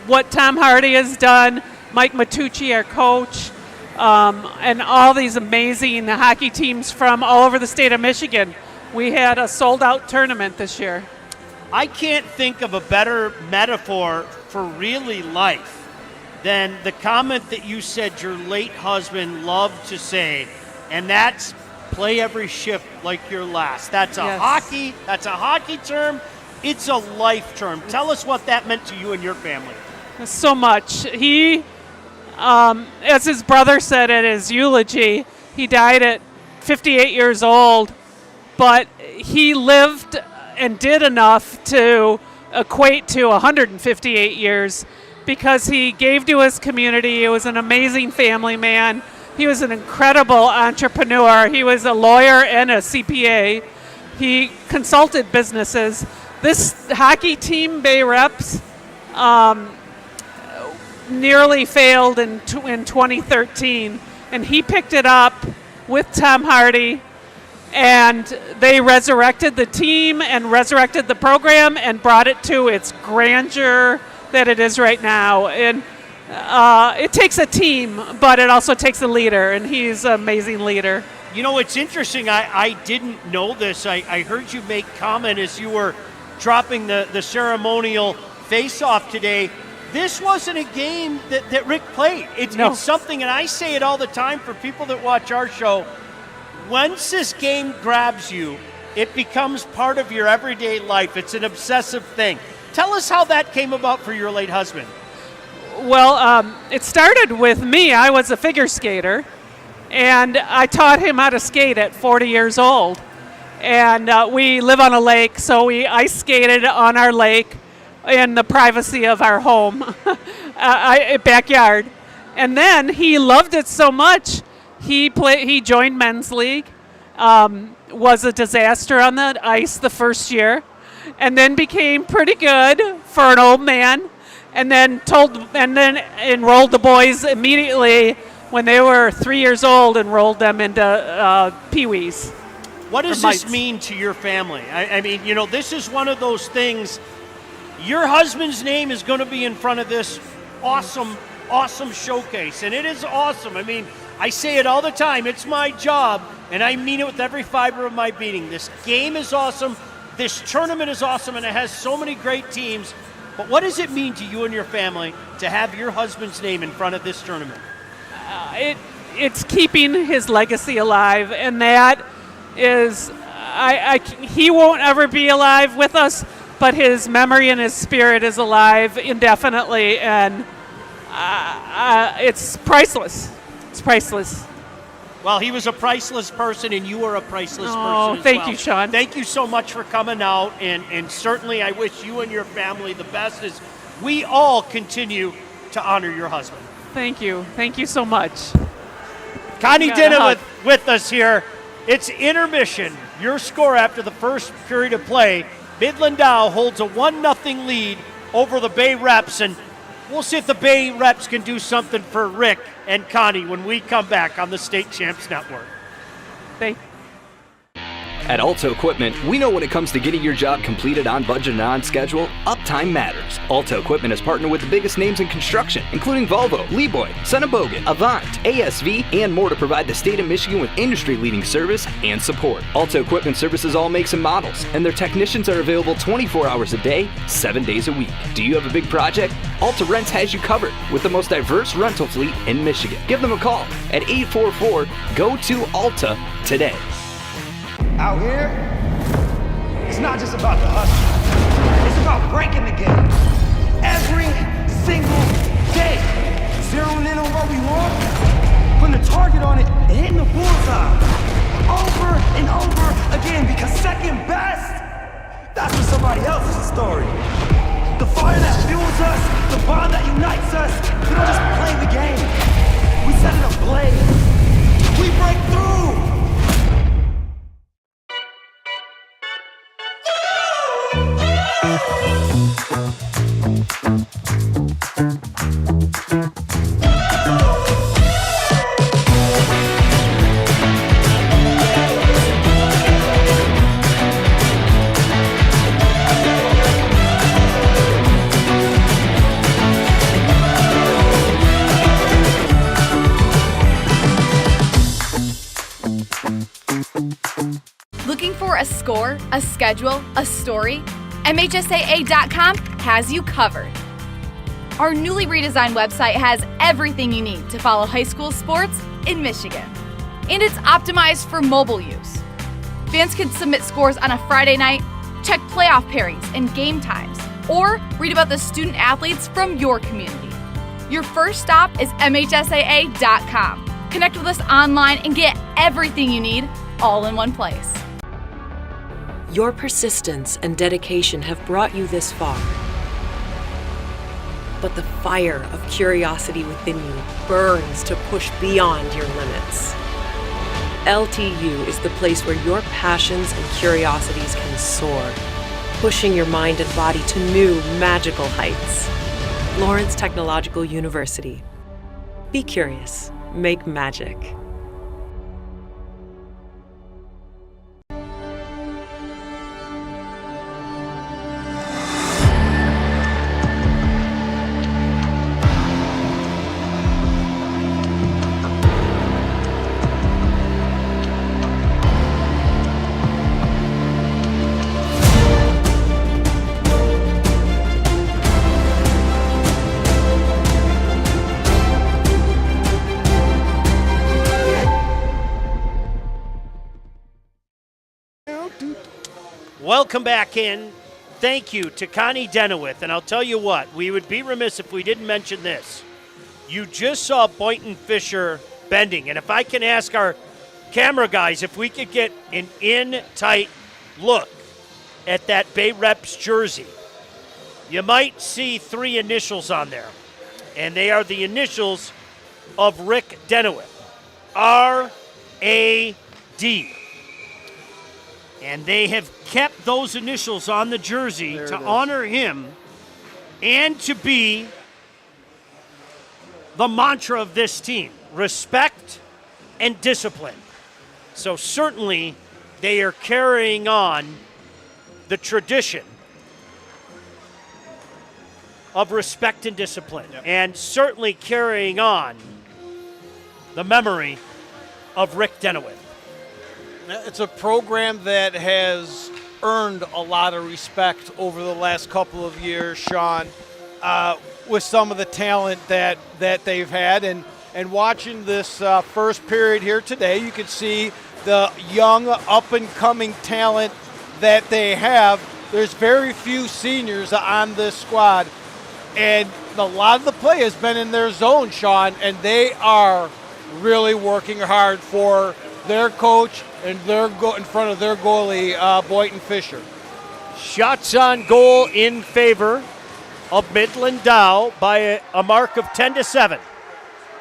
What Tom Hardy has done, Mike Matucci, our coach, and all these amazing hockey teams from all over the state of Michigan. We had a sold-out tournament this year. I can't think of a better metaphor for really life than the comment that you said your late husband loved to say, and that's play every shift like your last. That's a hockey term. It's a life term. Tell us what that meant to you and your family. So much. He, as his brother said at his eulogy, he died at 58 years old, but he lived and did enough to equate to 158 years because he gave to his community. He was an amazing family man. He was an incredible entrepreneur. He was a lawyer and a CPA. He consulted businesses. This hockey team, Bay Reps, nearly failed in 2013, and he picked it up with Tom Hardy, and they resurrected the team and resurrected the program and brought it to its grandeur that it is right now. And it takes a team, but it also takes a leader, and he's an amazing leader. You know, it's interesting. I didn't know this. I heard you make comment as you were dropping the ceremonial face-off today. This wasn't a game that Rick played. It's something, and I say it all the time for people that watch our show. Once this game grabs you, it becomes part of your everyday life. It's an obsessive thing. Tell us how that came about for your late husband. Well, it started with me. I was a figure skater, and I taught him how to skate at 40 years old. And we live on a lake, so we ice skated on our lake in the privacy of our home, backyard. And then he loved it so much, he joined men's league, was a disaster on the ice the first year, and then became pretty good for an old man, and then enrolled the boys immediately when they were 3 years old, enrolled them into Pee-wees. What does this mean to your family? I mean, you know, this is one of those things. Your husband's name is going to be in front of this awesome showcase, and it is awesome. I mean, I say it all the time. It's my job, and I mean it with every fiber of my being. This game is awesome. This tournament is awesome, and it has so many great teams. But what does it mean to you and your family to have your husband's name in front of this tournament? It's keeping his legacy alive, and that is, he won't ever be alive with us, but his memory and his spirit is alive indefinitely, and it's priceless. It's priceless. Well, he was a priceless person, and you were a priceless person as thank well. you, Sean. Thank you so much for coming out, and certainly I wish you and your family the best as we all continue to honor your husband. Thank you. Thank you so much. Connie Dinna with us here. It's intermission. Your score after the first period of play. Midland now holds a 1-0 lead over the Bay Reps, and we'll see if the Bay Reps can do something for Rick and Connie when we come back on the State Champs Network. At Alto Equipment, we know when it comes to getting your job completed on budget and on schedule, uptime matters. Alto Equipment has partnered with the biggest names in construction, including Volvo, Lieboy, Bogen, Avant, ASV, and more to provide the state of Michigan with industry-leading service and support. Alto Equipment services all makes and models, and their technicians are available 24 hours a day, 7 days a week. Do you have a big project? Alta Rents has you covered with the most diverse rental fleet in Michigan. Give them a call at 844-GO-TO-ALTA today. Out here, it's not just about the hustle. It's about breaking the game. Every single day. Zeroing in on what we want, putting a target on it, and hitting the bullseye. Over and over again, because second best, that's for somebody else's story. The fire that fuels us, the bond that unites us, we don't just play the game. We set it ablaze. We break through. Looking for a score, a schedule, a story? MHSAA.com has you covered. Our newly redesigned website has everything you need to follow high school sports in Michigan. And it's optimized for mobile use. Fans can submit scores on a Friday night, check playoff pairings and game times, or read about the student athletes from your community. Your first stop is MHSAA.com. Connect with us online and get everything you need all in one place. Your persistence and dedication have brought you this far. But the fire of curiosity within you burns to push beyond your limits. LTU is the place where your passions and curiosities can soar, pushing your mind and body to new magical heights. Lawrence Technological University. Be curious. Make magic. Welcome back in. Thank you to Connie Denowith. And I'll tell you what, we would be remiss if we didn't mention this. You just saw Boynton Fisher bending. And if I can ask our camera guys if we could get an in-tight look at that Bay Reps jersey, you might see 3 initials on there. And they are the initials of Rick Denowith. R-A-D. And they have kept those initials on the jersey to honor him and to be the mantra of this team, respect and discipline. So certainly they are carrying on the tradition of respect and discipline, and certainly carrying on the memory of Rick Denowith. It's a program that has earned a lot of respect over the last couple of years, Sean, with some of the talent that they've had. And watching this first period here today, you can see the young, up-and-coming talent that they have. There's very few seniors on this squad, and a lot of the play has been in their zone, Sean, and they are really working hard for their coach and in front of their goalie, Boynton Fisher. Shots on goal in favor of Midland Dow by a mark of 10-7.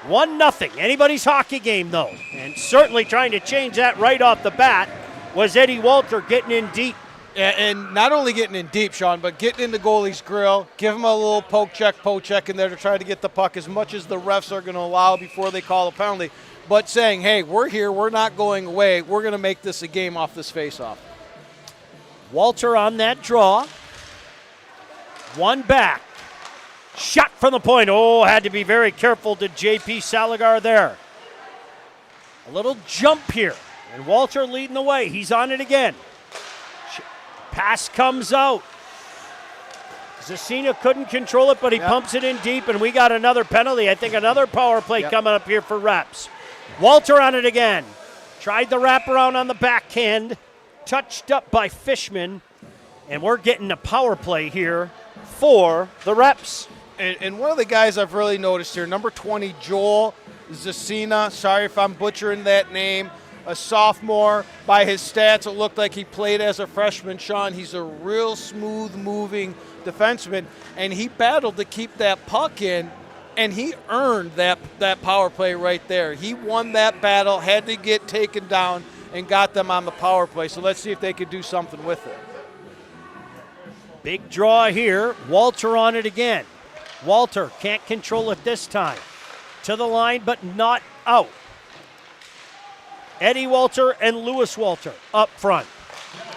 1-0. Anybody's hockey game, though. And certainly trying to change that right off the bat was Eddie Walter getting in deep. And not only getting in deep, Sean, but getting in the goalie's grill, give him a little poke check in there to try to get the puck as much as the refs are going to allow before they call a penalty. But saying, hey, we're here, we're not going away, we're going to make this a game off this faceoff. Walter on that draw. One back. Shot from the point. Oh, had to be very careful to J.P. Saligar there. A little jump here. And Walter leading the way. He's on it again. Pass comes out. Zacina couldn't control it, but he pumps it in deep, and we got another penalty. I think another power play coming up here for Reps. Walter on it again. Tried the wraparound on the backhand. Touched up by Fishman. And we're getting a power play here for the Reps. And one of the guys I've really noticed here, number 20, Joel Zacina. Sorry if I'm butchering that name. A sophomore. By his stats, it looked like he played as a freshman. Sean, he's a real smooth-moving defenseman, and he battled to keep that puck in, and he earned that power play right there. He won that battle, had to get taken down, and got them on the power play. So let's see if they could do something with it. Big draw here. Walter on it again. Walter can't control it this time. To the line, but not out. Eddie Walter and Lewis Walter up front.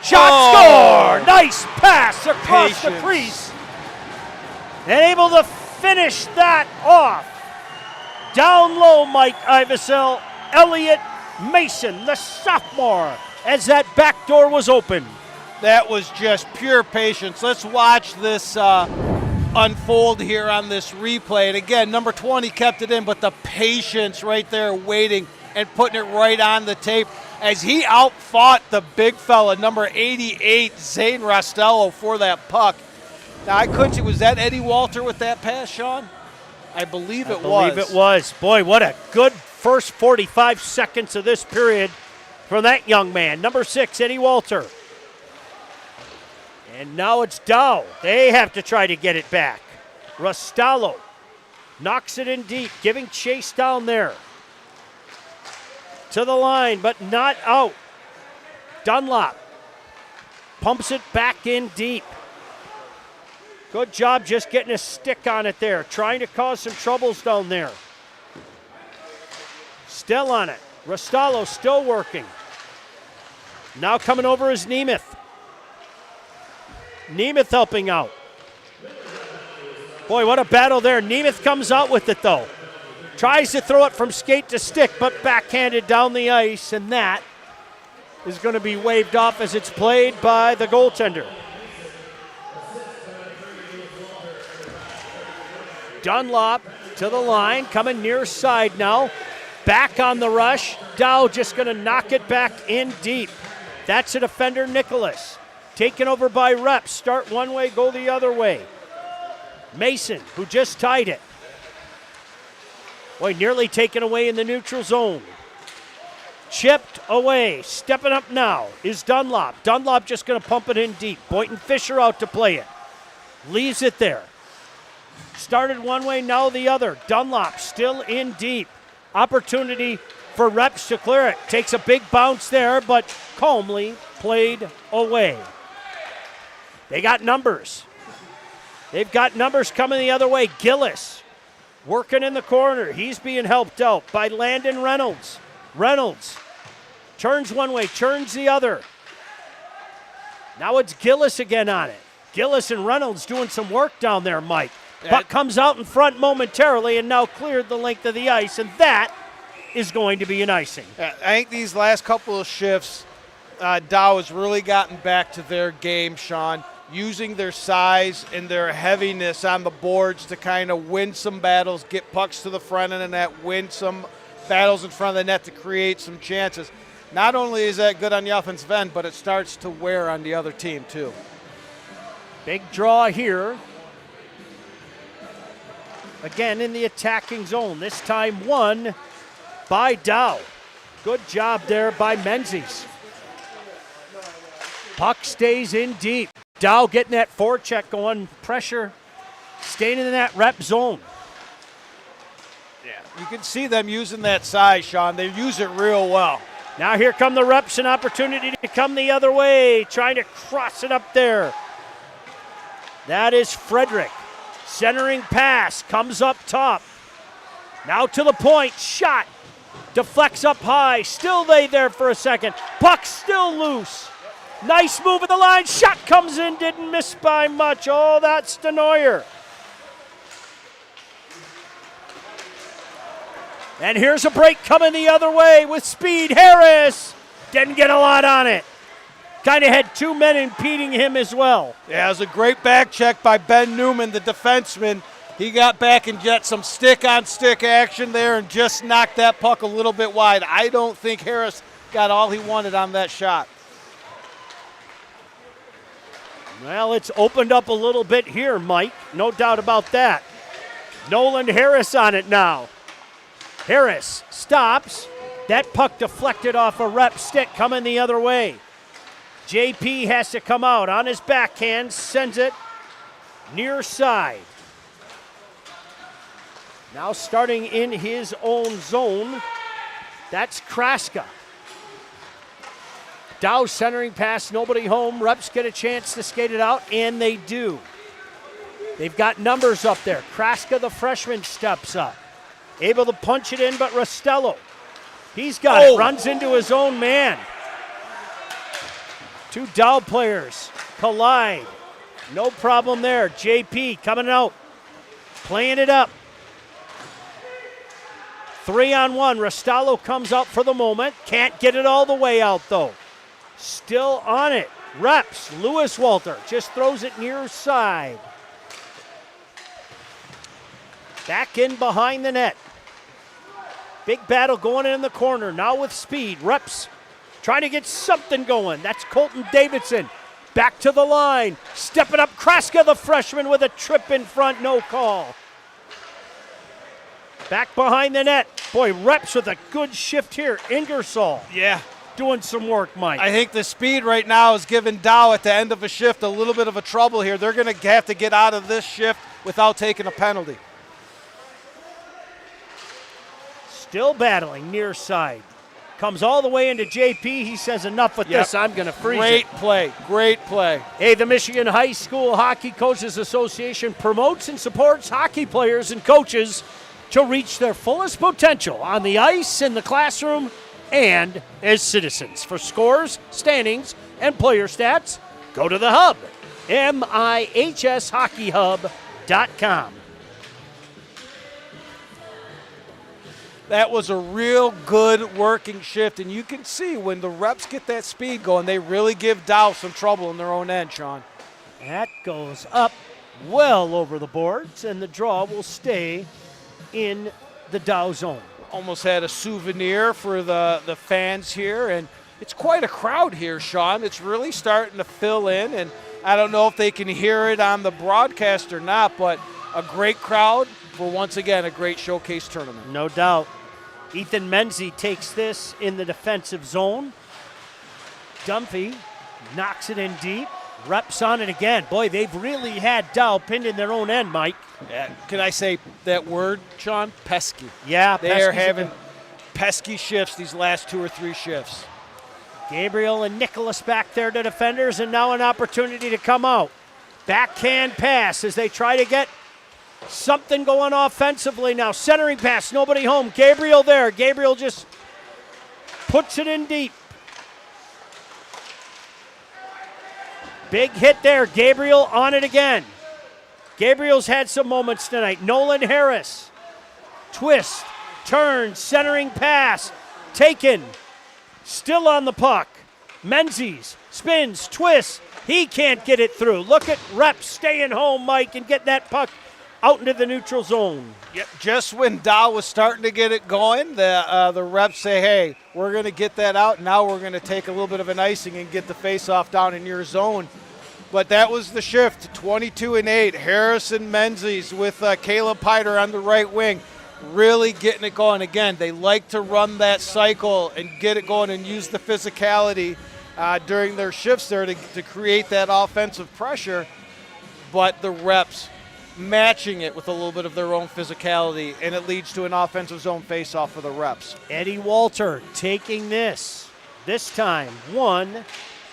Shot, score! Nice pass across the crease. And able to finish that off. Down low, Mike Ivesell. Elliot Mason, the sophomore, as that back door was open. That was just pure patience. Let's watch this unfold here on this replay. And again, number 20 kept it in, but the patience right there waiting and putting it right on the tape as he outfought the big fella, number 88, Zane Rostello, for that puck. Now, I couldn't see, was that Eddie Walter with that pass, Sean? I believe it was. Boy, what a good first 45 seconds of this period from that young man. Number 6, Eddie Walter. And now it's Dow. They have to try to get it back. Rostallo knocks it in deep, giving chase down there. To the line, but not out. Dunlop pumps it back in deep. Good job just getting a stick on it there, trying to cause some troubles down there. Still on it. Rostallo still working. Now coming over is Nemeth. Nemeth helping out. Boy, what a battle there. Nemeth comes out with it, though. Tries to throw it from skate to stick, but backhanded down the ice, and that is going to be waved off as it's played by the goaltender. Dunlop to the line, coming near side now. Back on the rush. Dow just going to knock it back in deep. That's a defender, Nicholas. Taken over by Reps. Start one way, go the other way. Mason, who just tied it. Boy, nearly taken away in the neutral zone. Chipped away. Stepping up now is Dunlop. Dunlop just going to pump it in deep. Boynton Fisher out to play it. Leaves it there. Started one way, now the other. Dunlop still in deep. Opportunity for Reps to clear it. Takes a big bounce there, but calmly played away. They got numbers. They've got numbers coming the other way. Gillis working in the corner. He's being helped out by Landon Reynolds. Reynolds turns one way, turns the other. Now it's Gillis again on it. Gillis and Reynolds doing some work down there, Mike. Puck comes out in front momentarily and now cleared the length of the ice, and that is going to be an icing. I think these last couple of shifts, Dow has really gotten back to their game, Sean, using their size and their heaviness on the boards to kind of win some battles, get pucks to the front end of the net, win some battles in front of the net to create some chances. Not only is that good on the offensive end, but it starts to wear on the other team too. Big draw here. Again in the attacking zone, this time won by Dow. Good job there by Menzies. Puck stays in deep. Dow getting that forecheck going, pressure, staying in that rep zone. Yeah, you can see them using that size, Sean. They use it real well. Now here come the Reps, an opportunity to come the other way, trying to cross it up there. That is Frederick. Centering pass, comes up top. Now to the point, shot. Deflects up high, still they there for a second. Puck still loose. Nice move at the line, shot comes in, didn't miss by much. Oh, that's Denoyer. And here's a break coming the other way with speed. Harris didn't get a lot on it. Kind of had two men impeding him as well. Yeah, it was a great back check by Ben Newman, the defenseman. He got back and got some stick-on-stick action there and just knocked that puck a little bit wide. I don't think Harris got all he wanted on that shot. Well, it's opened up a little bit here, Mike. No doubt about that. Nolan Harris on it now. Harris stops. That puck deflected off a Rep stick coming the other way. JP has to come out on his backhand, sends it near side. Now starting in his own zone, that's Kraska. Dow centering pass, nobody home. Reps get a chance to skate it out, and they do. They've got numbers up there. Kraska, the freshman, steps up. Able to punch it in, but Rostello, he's got it, runs into his own man. Two Dow players collide. No problem there. JP coming out, playing it up. 3-on-1. Rostello comes out for the moment. Can't get it all the way out, though. Still on it. Reps. Lewis Walter just throws it near side. Back in behind the net. Big battle going in the corner. Now with speed. Reps trying to get something going. That's Colton Davidson. Back to the line. Stepping up. Kraska, the freshman, with a trip in front. No call. Back behind the net. Boy, reps with a good shift here. Ingersoll. Yeah. Doing some work, Mike. I think the speed right now is giving Dow at the end of a shift a little bit of a trouble here. They're going to have to get out of this shift without taking a penalty. Still battling near side. Comes all the way into JP. He says, enough with this. I'm going to freeze Great it. play. Great play. Hey, the Michigan High School Hockey Coaches Association promotes and supports hockey players and coaches to reach their fullest potential on the ice, in the classroom, and as citizens. For scores, standings, and player stats, go to the Hub, MIHSHockeyHub.com. That was a real good working shift, and you can see when the reps get that speed going, they really give Dow some trouble in their own end, Sean. That goes up well over the boards, and the draw will stay in the Dow zone. Almost had a souvenir for the fans here, and it's quite a crowd here, Sean. It's really starting to fill in, and I don't know if they can hear it on the broadcast or not, but a great crowd for, once again, a great showcase tournament. No doubt. Ethan Menzie takes this in the defensive zone. Dunphy knocks it in deep. Reps on it again. Boy, they've really had Dow pinned in their own end, Mike. Yeah, can I say that word, Sean? Pesky. Yeah, they are having pesky shifts these last 2 or 3 shifts. Gabriel and Nicholas back there to defenders, and now an opportunity to come out. Backhand pass as they try to get something going offensively now. Centering pass, nobody home. Gabriel there. Gabriel just puts it in deep. Big hit there. Gabriel on it again. Gabriel's had some moments tonight. Nolan Harris. Twist, turn, centering pass. Taken. Still on the puck. Menzies spins, twists. He can't get it through. Look at Reps staying home, Mike, and get that puck out into the neutral zone. Yep. Just when Dow was starting to get it going, the Reps say, hey, we're going to get that out. Now we're going to take a little bit of an icing and get the face-off down in your zone. But that was the shift, 22-8. Harrison Menzies with Caleb Piter on the right wing, really getting it going. Again, they like to run that cycle and get it going and use the physicality during their shifts there to create that offensive pressure. But the Reps matching it with a little bit of their own physicality, and it leads to an offensive zone face-off for the Reps. Eddie Walter taking this time won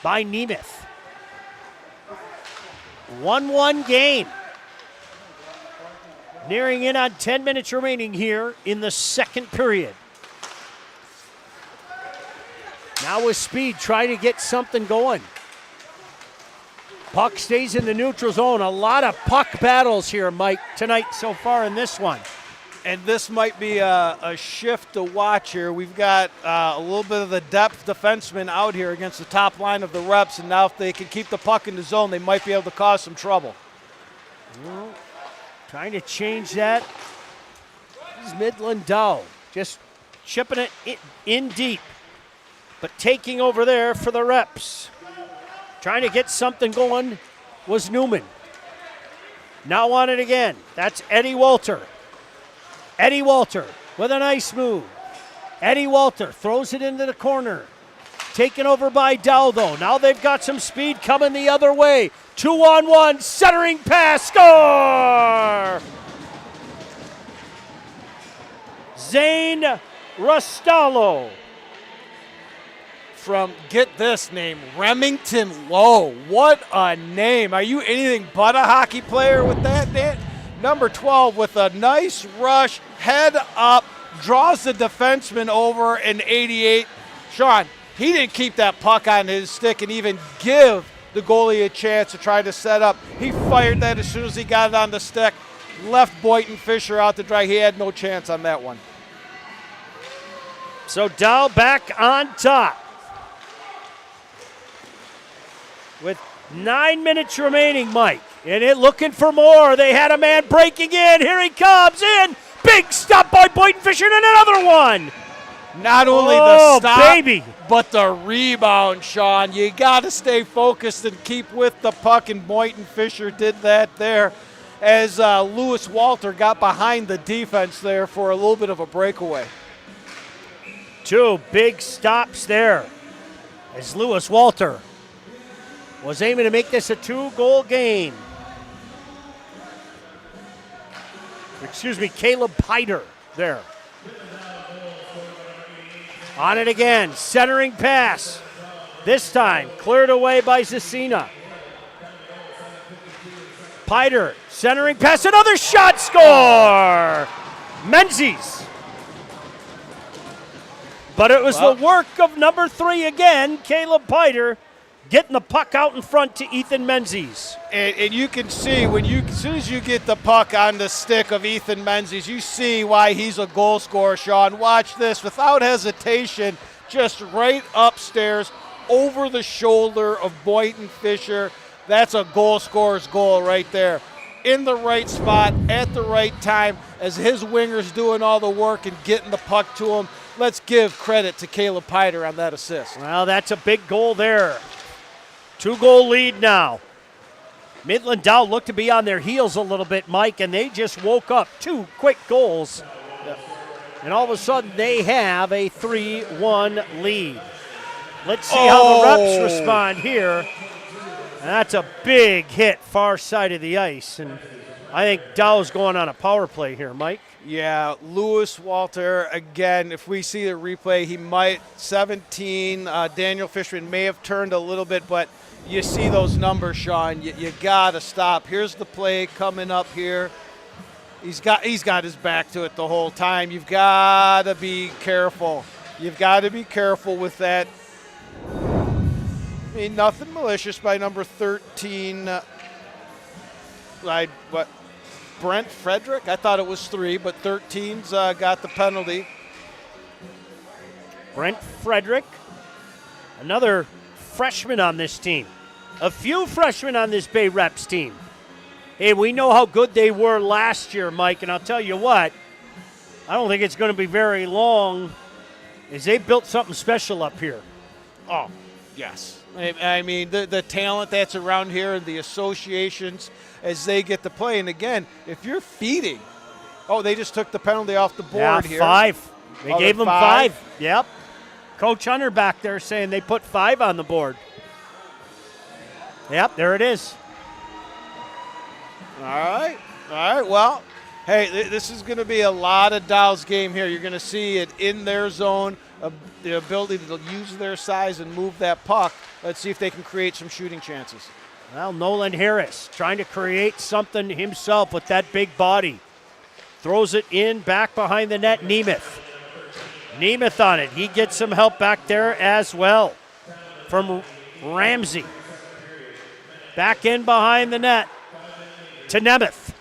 by Nemeth. 1-1 game. Nearing in on 10 minutes remaining here in the second period. Now with speed, trying to get something going. Puck stays in the neutral zone. A lot of puck battles here, Mike, tonight so far in this one. And this might be a shift to watch here. We've got a little bit of the depth defensemen out here against the top line of the Reps, and now if they can keep the puck in the zone, they might be able to cause some trouble. Well, trying to change that is Midland Dow. Just chipping it in deep, but taking over there for the Reps. Trying to get something going was Newman. Now on it again. That's Eddie Walter. Eddie Walter with a nice move. Eddie Walter throws it into the corner. Taken over by Dow, though. Now they've got some speed coming the other way. 2-on-1, centering pass, score! Zane Rustalo. From, get this name, Remington Lowe. What a name. Are you anything but a hockey player with that, Dan? Number 12 with a nice rush, head up, draws the defenseman over in 88. Sean, he didn't keep that puck on his stick and even give the goalie a chance to try to set up. He fired that as soon as he got it on the stick, left Boynton Fisher out to dry. He had no chance on that one. So Dow back on top. With 9 minutes remaining, Mike. And it looking for more. They had a man breaking in. Here he comes in. Big stop by Boynton Fisher and another one. Not only the stop, baby, but the rebound, Sean. You got to stay focused and keep with the puck, and Boynton Fisher did that there. as Lewis Walter got behind the defense there for a little bit of a breakaway. 2 big stops there as Lewis Walter was aiming to make this a 2-goal game. Excuse me, Caleb Piter there. On it again, centering pass. This time, cleared away by Zasina. Piter, centering pass, another shot, score! Menzies. But it was the work of number 3 again, Caleb Piter, getting the puck out in front to Ethan Menzies. And you can see as soon as you get the puck on the stick of Ethan Menzies, you see why he's a goal scorer, Sean. Watch this, without hesitation, just right upstairs, over the shoulder of Boynton Fisher. That's a goal scorer's goal right there. In the right spot, at the right time, as his winger's doing all the work and getting the puck to him. Let's give credit to Caleb Piter on that assist. Well, that's a big goal there. 2-goal lead now. Midland Dow looked to be on their heels a little bit, Mike, and they just woke up. 2 quick goals. And all of a sudden, they have a 3-1 lead. Let's see how the Reps respond here. And that's a big hit far side of the ice. And I think Dow's going on a power play here, Mike. Yeah, Lewis Walter, again, if we see the replay, he might, 17. Daniel Fishman may have turned a little bit, but you see those numbers, Sean. You got to stop. Here's the play coming up here. He's got his back to it the whole time. You've got to be careful. You've got to be careful with that. I mean, nothing malicious by number 13. Brent Frederick. I thought it was 3, but 13's got the penalty. Brent Frederick, another freshman on this team. A few freshmen on this Bay Reps team. Hey, we know how good they were last year, Mike, and I'll tell you what, I don't think it's going to be very long as they built something special up here. Oh, yes. I mean, the talent that's around here and the associations as they get to play. And again, if you're feeding, they just took the penalty off the board here. 5. They gave them 5. Yep. Coach Hunter back there saying they put 5 on the board. Yep, there it is. All right. Well, hey, this is going to be a lot of Dow's game here. You're going to see it in their zone, the ability to use their size and move that puck. Let's see if they can create some shooting chances. Well, Nolan Harris trying to create something himself with that big body. Throws it in back behind the net. Nemeth on it. He gets some help back there as well from Ramsey. Back in behind the net to Nemeth.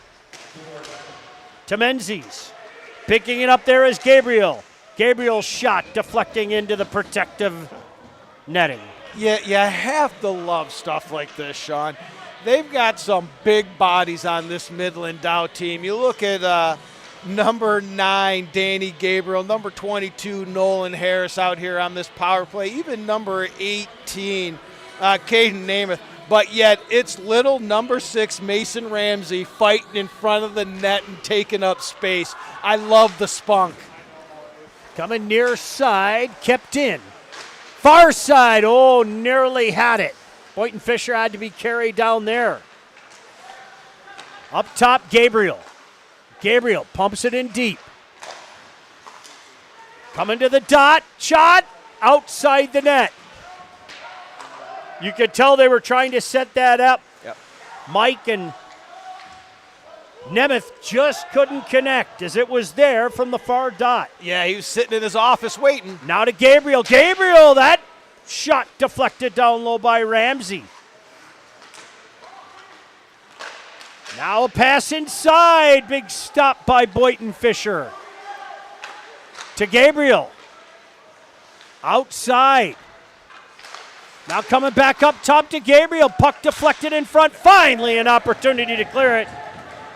To Menzies. Picking it up there is Gabriel. Gabriel's shot deflecting into the protective netting. Yeah, you have to love stuff like this, Sean. They've got some big bodies on this Midland Dow team. You look at number 9, Danny Gabriel, number 22, Nolan Harris out here on this power play, even number 18, Caden Namath. But yet it's little number 6, Mason Ramsey, fighting in front of the net and taking up space. I love the spunk. Coming near side, kept in. Far side, nearly had it. Boynton Fisher had to be carried down there. Up top, Gabriel. Gabriel pumps it in deep. Coming to the dot, shot outside the net. You could tell they were trying to set that up. Yep. Mike and Nemeth just couldn't connect as it was there from the far dot. Yeah, he was sitting in his office waiting. Now to Gabriel. Gabriel, that shot deflected down low by Ramsey. Now a pass inside. Big stop by Boynton Fisher. To Gabriel. Outside. Now coming back up top to Gabriel. Puck deflected in front. Finally an opportunity to clear it.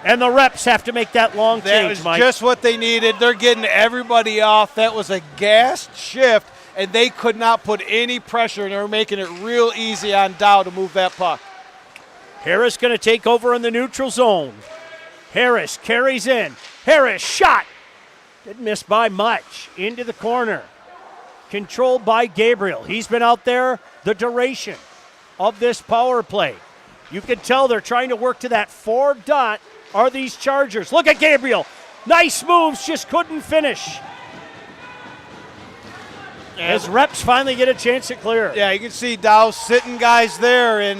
And the Reps have to make that long that change, was Mike. Just what they needed. They're getting everybody off. That was a gassed shift, and they could not put any pressure, and they were making it real easy on Dow to move that puck. Harris going to take over in the neutral zone. Harris carries in. Harris shot. Didn't miss by much. Into the corner. Controlled by Gabriel. He's been out there the duration of this power play. You can tell they're trying to work to that 4 dot are these Chargers. Look at Gabriel. Nice moves, just couldn't finish. As reps finally get a chance to clear. Yeah, you can see Dow sitting guys there in,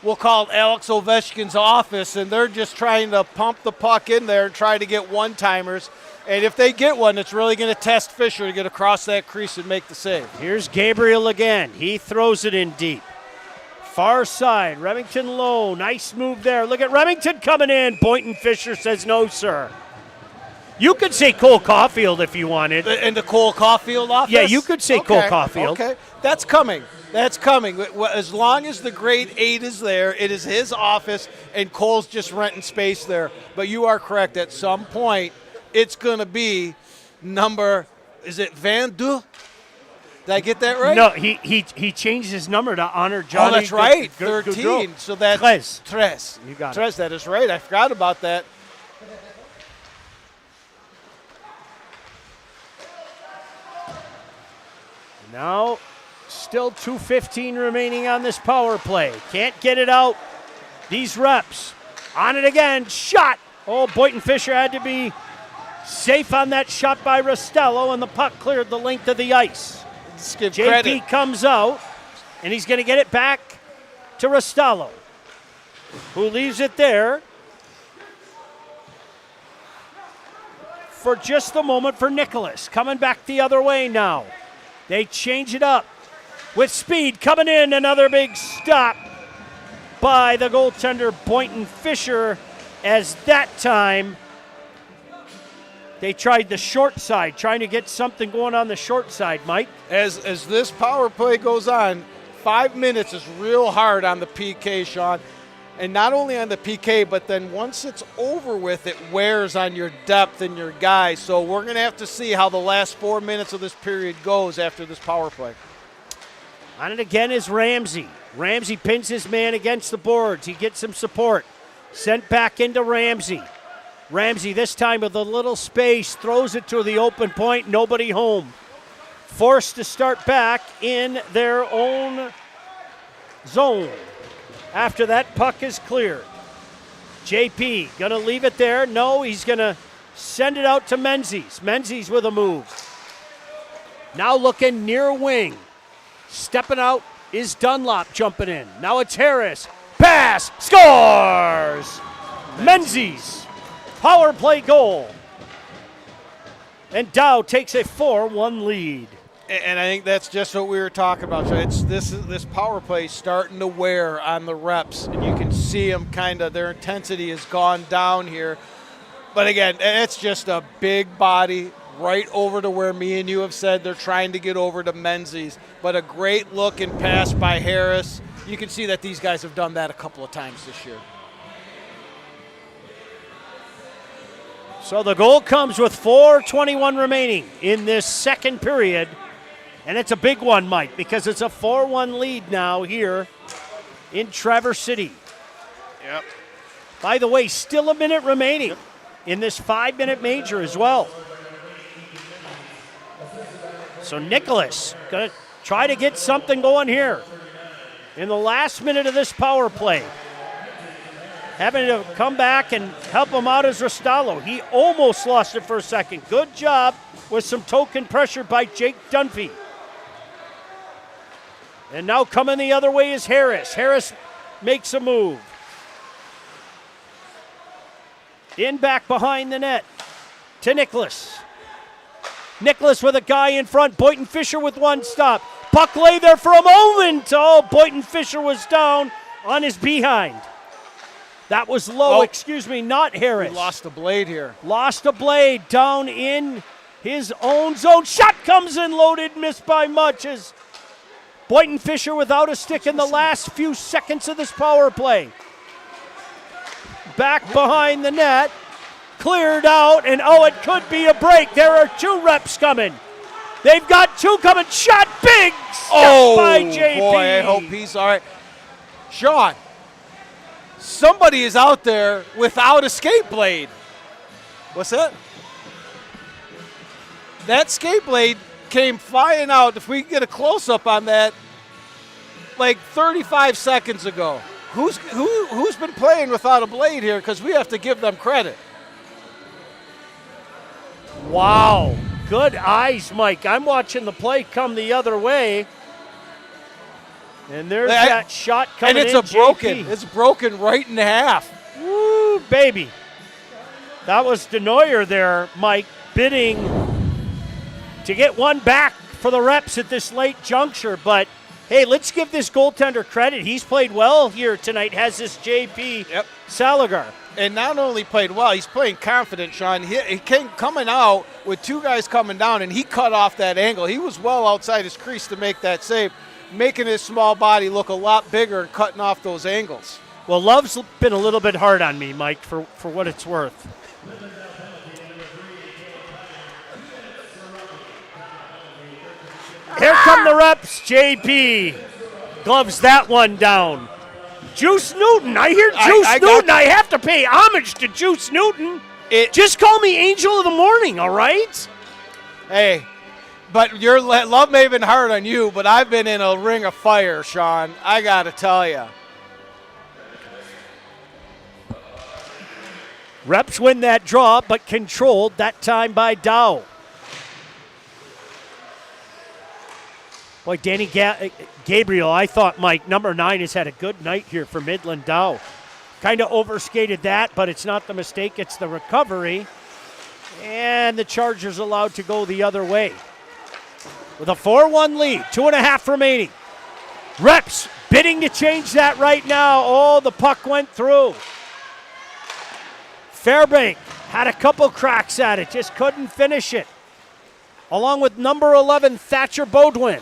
we'll call it Alex Ovechkin's office, and they're just trying to pump the puck in there and try to get one-timers. And if they get one, it's really going to test Fisher to get across that crease and make the save. Here's Gabriel again. He throws it in deep. Far side, Remington low. Nice move there. Look at Remington coming in. Boynton Fisher says no, sir. You could say Cole Caulfield if you wanted. In the Cole Caulfield office? Yeah, you could say Cole Caulfield. Okay, that's coming. That's coming. As long as the grade 8 is there, it is his office, and Cole's just renting space there. But you are correct. At some point, it's going to be number, is it Van Du? Did I get that right? No, he changed his number to honor Johnny. Oh, that's right, Gaudreau. 13. So that's Tres. You got Tres, that is right. I forgot about that. Now, still 2:15 remaining on this power play. Can't get it out. These reps. On it again. Shot. Oh, Boynton Fisher had to be safe on that shot by Rostello, and the puck cleared the length of the ice. Let's give JP credit. comes out, and he's going to get it back to Rostello, who leaves it there for just the moment for Nicholas. Coming back the other way now. They change it up with speed coming in. Another big stop by the goaltender Boynton Fisher, as that time they tried the short side, trying to get something going on the short side, Mike. As this power play goes on, 5 minutes is real hard on the PK, Sean. And not only on the PK, but then once it's over with, it wears on your depth and your guys. So we're going to have to see how the last 4 minutes of this period goes after this power play. On it again is Ramsey. Ramsey pins his man against the boards. He gets some support. Sent back into Ramsey. Ramsey this time with a little space, throws it to the open point, nobody home. Forced to start back in their own zone. After that puck is cleared. JP gonna leave it there. No, he's gonna send it out to Menzies. Menzies with a move. Now looking near wing. Stepping out is Dunlop jumping in. Now it's Harris. Pass, scores! Menzies. Power play goal. And Dow takes a 4-1 lead. And I think that's just what we were talking about. So it's this power play starting to wear on the reps, and you can see them kind of, their intensity has gone down here. But again, it's just a big body right over to where me and you have said they're trying to get over to Menzies. But a great look and pass by Harris. You can see that these guys have done that a couple of times this year. So the goal comes with 4:21 remaining in this second period. And it's a big one, Mike, because it's a 4-1 lead now here in Traverse City. Yep. By the way, still a minute remaining in this 5-minute major as well. So Nicholas going to try to get something going here in the last minute of this power play. Having to come back and help him out is Rostello. He almost lost it for a second. Good job with some token pressure by Jake Dunphy. And now coming the other way is Harris. Harris makes a move. In back behind the net to Nicholas. Nicholas with a guy in front. Boynton Fisher with one stop. Puck lay there for a moment. Oh, Boynton Fisher was down on his behind. That was low, not Harris. He lost the blade here. Lost a blade down in his own zone. Shot comes in loaded, missed by much as Boynton Fisher without a stick in the last few seconds of this power play. Back behind the net, cleared out, and it could be a break. There are 2 reps coming. They've got 2 coming. Shot big step by JP. Boy, I hope he's all right. Sean, somebody is out there without a skate blade. What's that? That skate blade came flying out, if we can get a close-up on that, like 35 seconds ago. Who's been playing without a blade here? Because we have to give them credit. Wow. Good eyes, Mike. I'm watching the play come the other way. And there's that shot coming in. And it's broken right in half. Woo, baby. That was Denoyer there, Mike, bidding to get one back for the Reps at this late juncture. But, hey, let's give this goaltender credit. He's played well here tonight, has this JP Saligar. And not only played well, he's playing confident, Sean. He came coming out with two guys coming down, and he cut off that angle. He was well outside his crease to make that save, making his small body look a lot bigger and cutting off those angles. Well, Love's been a little bit hard on me, Mike, for what it's worth. Here come the Reps. JP gloves that one down. Juice Newton. I hear Juice Newton. I have to pay homage to Juice Newton. Just call me Angel of the Morning, all right? Hey, but your love may have been hard on you, but I've been in a ring of fire, Sean. I got to tell you. Reps win that draw, but controlled that time by Dow. Boy, Danny Gabriel, I thought, Mike, number 9 has had a good night here for Midland Dow. Kind of overskated that, but it's not the mistake, it's the recovery. And the Chargers allowed to go the other way. With a 4-1 lead, 2.5 remaining. Reps bidding to change that right now. Oh, the puck went through. Fairbank had a couple cracks at it, just couldn't finish it. Along with number 11, Thatcher Bodwin.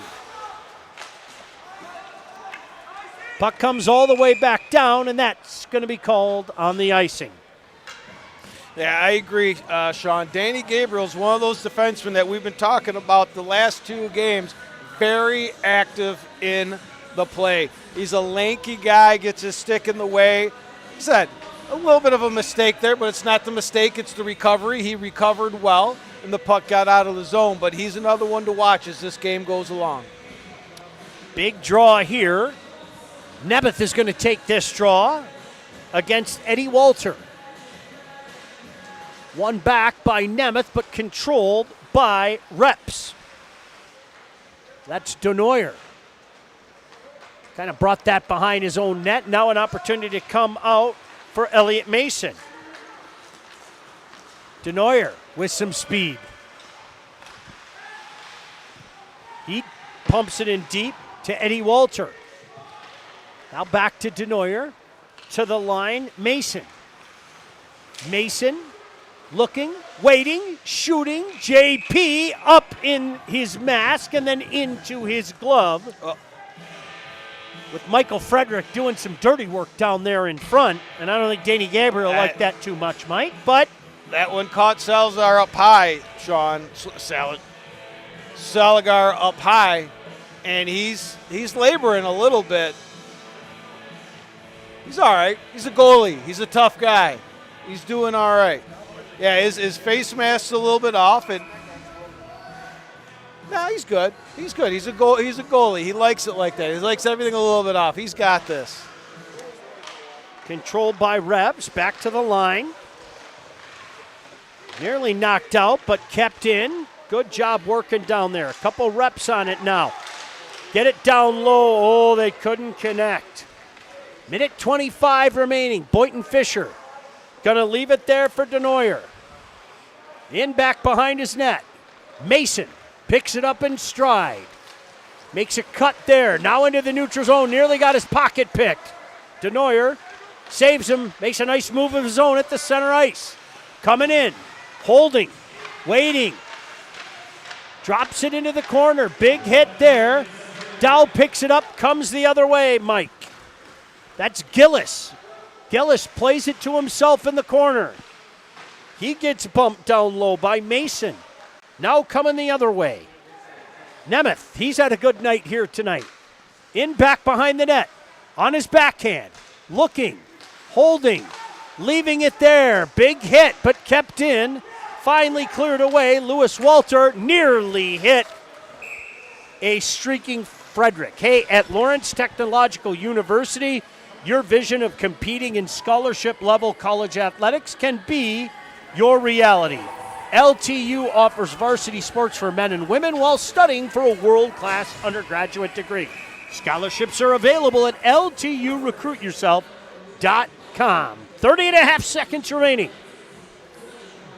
Puck comes all the way back down, and that's going to be called on the icing. Yeah, I agree, Sean. Danny Gabriel's one of those defensemen that we've been talking about the last 2 games. Very active in the play. He's a lanky guy, gets his stick in the way. Like I said, a little bit of a mistake there, but it's not the mistake, it's the recovery. He recovered well, and the puck got out of the zone, but he's another one to watch as this game goes along. Big draw here. Nemeth is going to take this draw against Eddie Walter. One back by Nemeth, but controlled by Reps. That's Denoyer. Kind of brought that behind his own net. Now an opportunity to come out for Elliot Mason. Denoyer with some speed. He pumps it in deep to Eddie Walter. Now back to Denoyer, to the line, Mason. Mason looking, waiting, shooting. JP up in his mask and then into his glove. With Michael Frederick doing some dirty work down there in front. And I don't think Danny Gabriel liked that too much, Mike. But that one caught Salazar up high, Sean. Saligar up high. And he's laboring a little bit. He's all right. He's a goalie. He's a tough guy. He's doing all right. Yeah, his face mask's a little bit off, and he's good. He's good. He's a goalie. He likes it like that. He likes everything a little bit off. He's got this. Controlled by Reps. Back to the line. Nearly knocked out, but kept in. Good job working down there. A couple reps on it now. Get it down low. Oh, they couldn't connect. Minute 25 remaining. Boynton Fisher gonna leave it there for Denoyer. In back behind his net. Mason picks it up in stride. Makes a cut there. Now into the neutral zone. Nearly got his pocket picked. Denoyer saves him. Makes a nice move of his own at the center ice. Coming in. Holding. Waiting. Drops it into the corner. Big hit there. Dow picks it up. Comes the other way, Mike. That's Gillis. Gillis plays it to himself in the corner. He gets bumped down low by Mason. Now coming the other way. Nemeth, he's had a good night here tonight. In back behind the net. On his backhand. Looking. holding, leaving it there. Big hit, but kept in. Finally cleared away. Lewis Walter nearly hit a streaking Frederick. Hey, at Lawrence Technological University, your vision of competing in scholarship-level college athletics can be your reality. LTU offers varsity sports for men and women while studying for a world-class undergraduate degree. Scholarships are available at lturecruityourself.com. 30 and a half seconds remaining.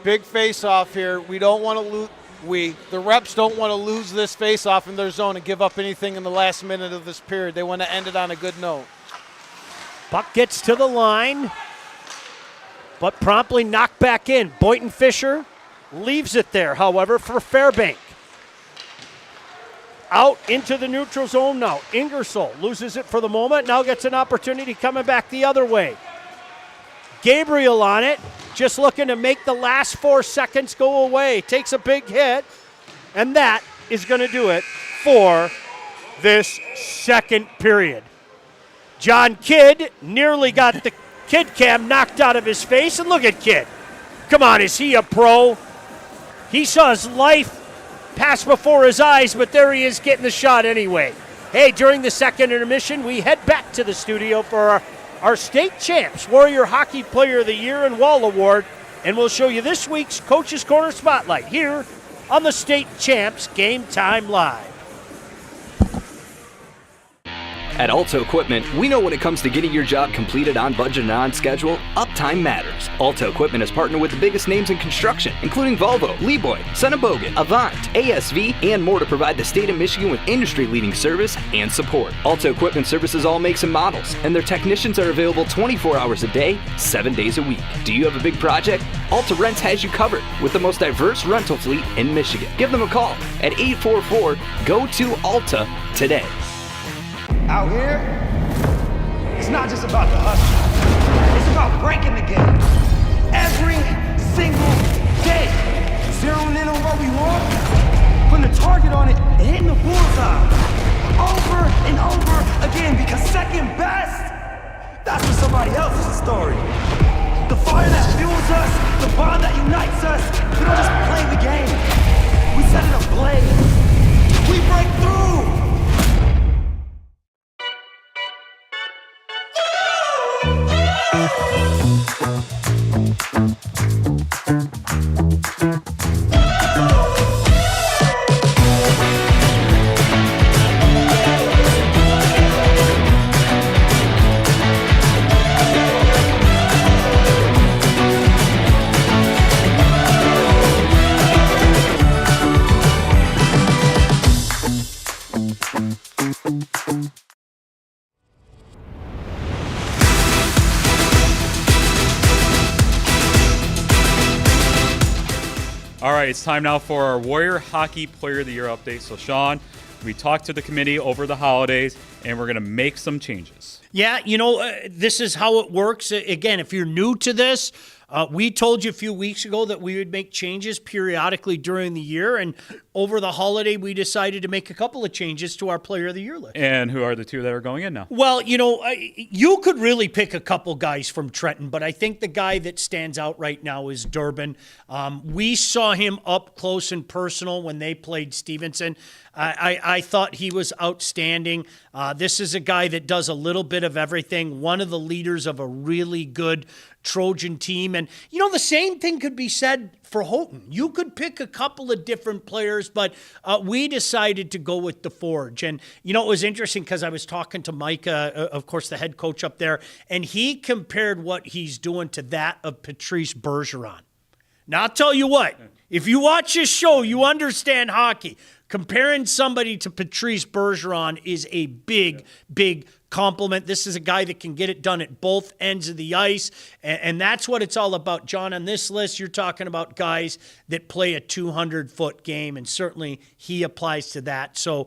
Big face-off here. We don't want to lose. The reps don't want to lose this face-off in their zone and give up anything in the last minute of this period. They want to end it on a good note. Puck gets to the line, but promptly knocked back in. Boynton Fisher leaves it there, however, for Fairbank. Out into the neutral zone now. Ingersoll loses it for the moment, now gets an opportunity coming back the other way. Gabriel on it, just looking to make the last 4 seconds go away. Takes a big hit, and that is going to do it for this second period. John Kidd nearly got the Kid cam knocked out of his face, and look at Kidd. Come on, is he a pro? He saw his life pass before his eyes, but there he is getting the shot anyway. Hey, during the second intermission, we head back to the studio for our state champs, Warrior Hockey Player of the Year and Wall Award, and we'll show you this week's Coach's Corner Spotlight here on the State Champs Game Time Live. At Alto Equipment, we know when it comes to getting your job completed on budget and on schedule, uptime matters. Alto Equipment has partnered with the biggest names in construction, including Volvo, Leeboy, Bogan, Avant, ASV, and more to provide the state of Michigan with industry-leading service and support. Alto Equipment services all makes and models, and their technicians are available 24 hours a day, 7 days a week. Do you have a big project? Alta Rents has you covered with the most diverse rental fleet in Michigan. Give them a call at 844-GO-TO-ALTA today. Out here, it's not just about the hustle. It's about breaking the game. Every single day. Zeroing in on what we want, putting a target on it, and hitting the bullseye. Over and over again, because second best, that's for somebody else's story. The fire that fuels us, the bond that unites us, we don't just play the game. We set it ablaze. We break through. All right, it's time now for our Warrior Hockey Player of the Year update. So, Sean, we talked to the committee over the holidays, and we're going to make some changes. Yeah, this is how it works. Again, if you're new to this, we told you a few weeks ago that we would make changes periodically during the year, and over the holiday, we decided to make a couple of changes to our Player of the Year list. And who are the two that are going in now? Well, you could really pick a couple guys from Trenton, but I think the guy that stands out right now is Durbin. We saw him up close and personal when they played Stevenson. I thought he was outstanding. This is a guy that does a little bit of everything, one of the leaders of a really good Trojan team. And, the same thing could be said for Houghton. You could pick a couple of different players, but we decided to go with DeForge. And, it was interesting because I was talking to Micah, of course, the head coach up there, and he compared what he's doing to that of Patrice Bergeron. Now, I'll tell you what, if you watch this show, you understand hockey. Comparing somebody to Patrice Bergeron is a big, big compliment. This is a guy that can get it done at both ends of the ice, and that's what it's all about. John, on this list, you're talking about guys that play a 200-foot game, and certainly he applies to that. So,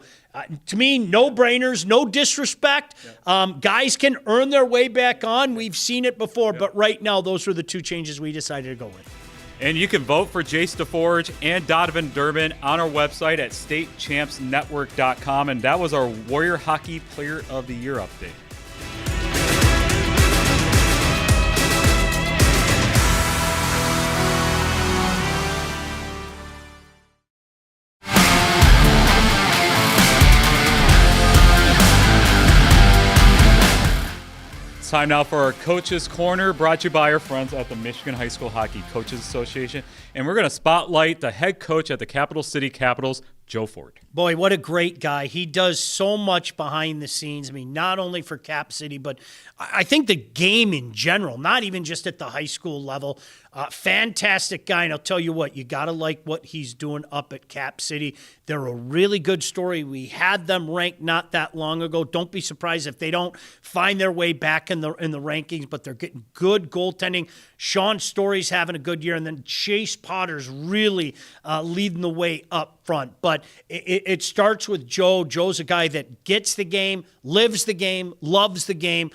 to me, no-brainers, no disrespect. Guys can earn their way back on. We've seen it before, but right now, those were the two changes we decided to go with. And you can vote for Jace DeForge and Donovan Durbin on our website at statechampsnetwork.com. And that was our Warrior Hockey Player of the Year update. time now for our Coaches Corner, brought to you by our friends at the Michigan High School Hockey Coaches Association. And we're going to spotlight the head coach at the Capital City Capitals, Joe Ford. Boy, what a great guy. He does so much behind the scenes. I mean, not only for Cap City, but I think the game in general, not even just at the high school level. Fantastic guy. And I'll tell you what, you got to like what he's doing up at Cap City. They're a really good story. We had them ranked not that long ago. Don't be surprised if they don't find their way back in the rankings, but they're getting good goaltending. Sean Story's having a good year, and then Chase Potter's really leading the way up front. But it starts with Joe. Joe's a guy that gets the game, lives the game, loves the game.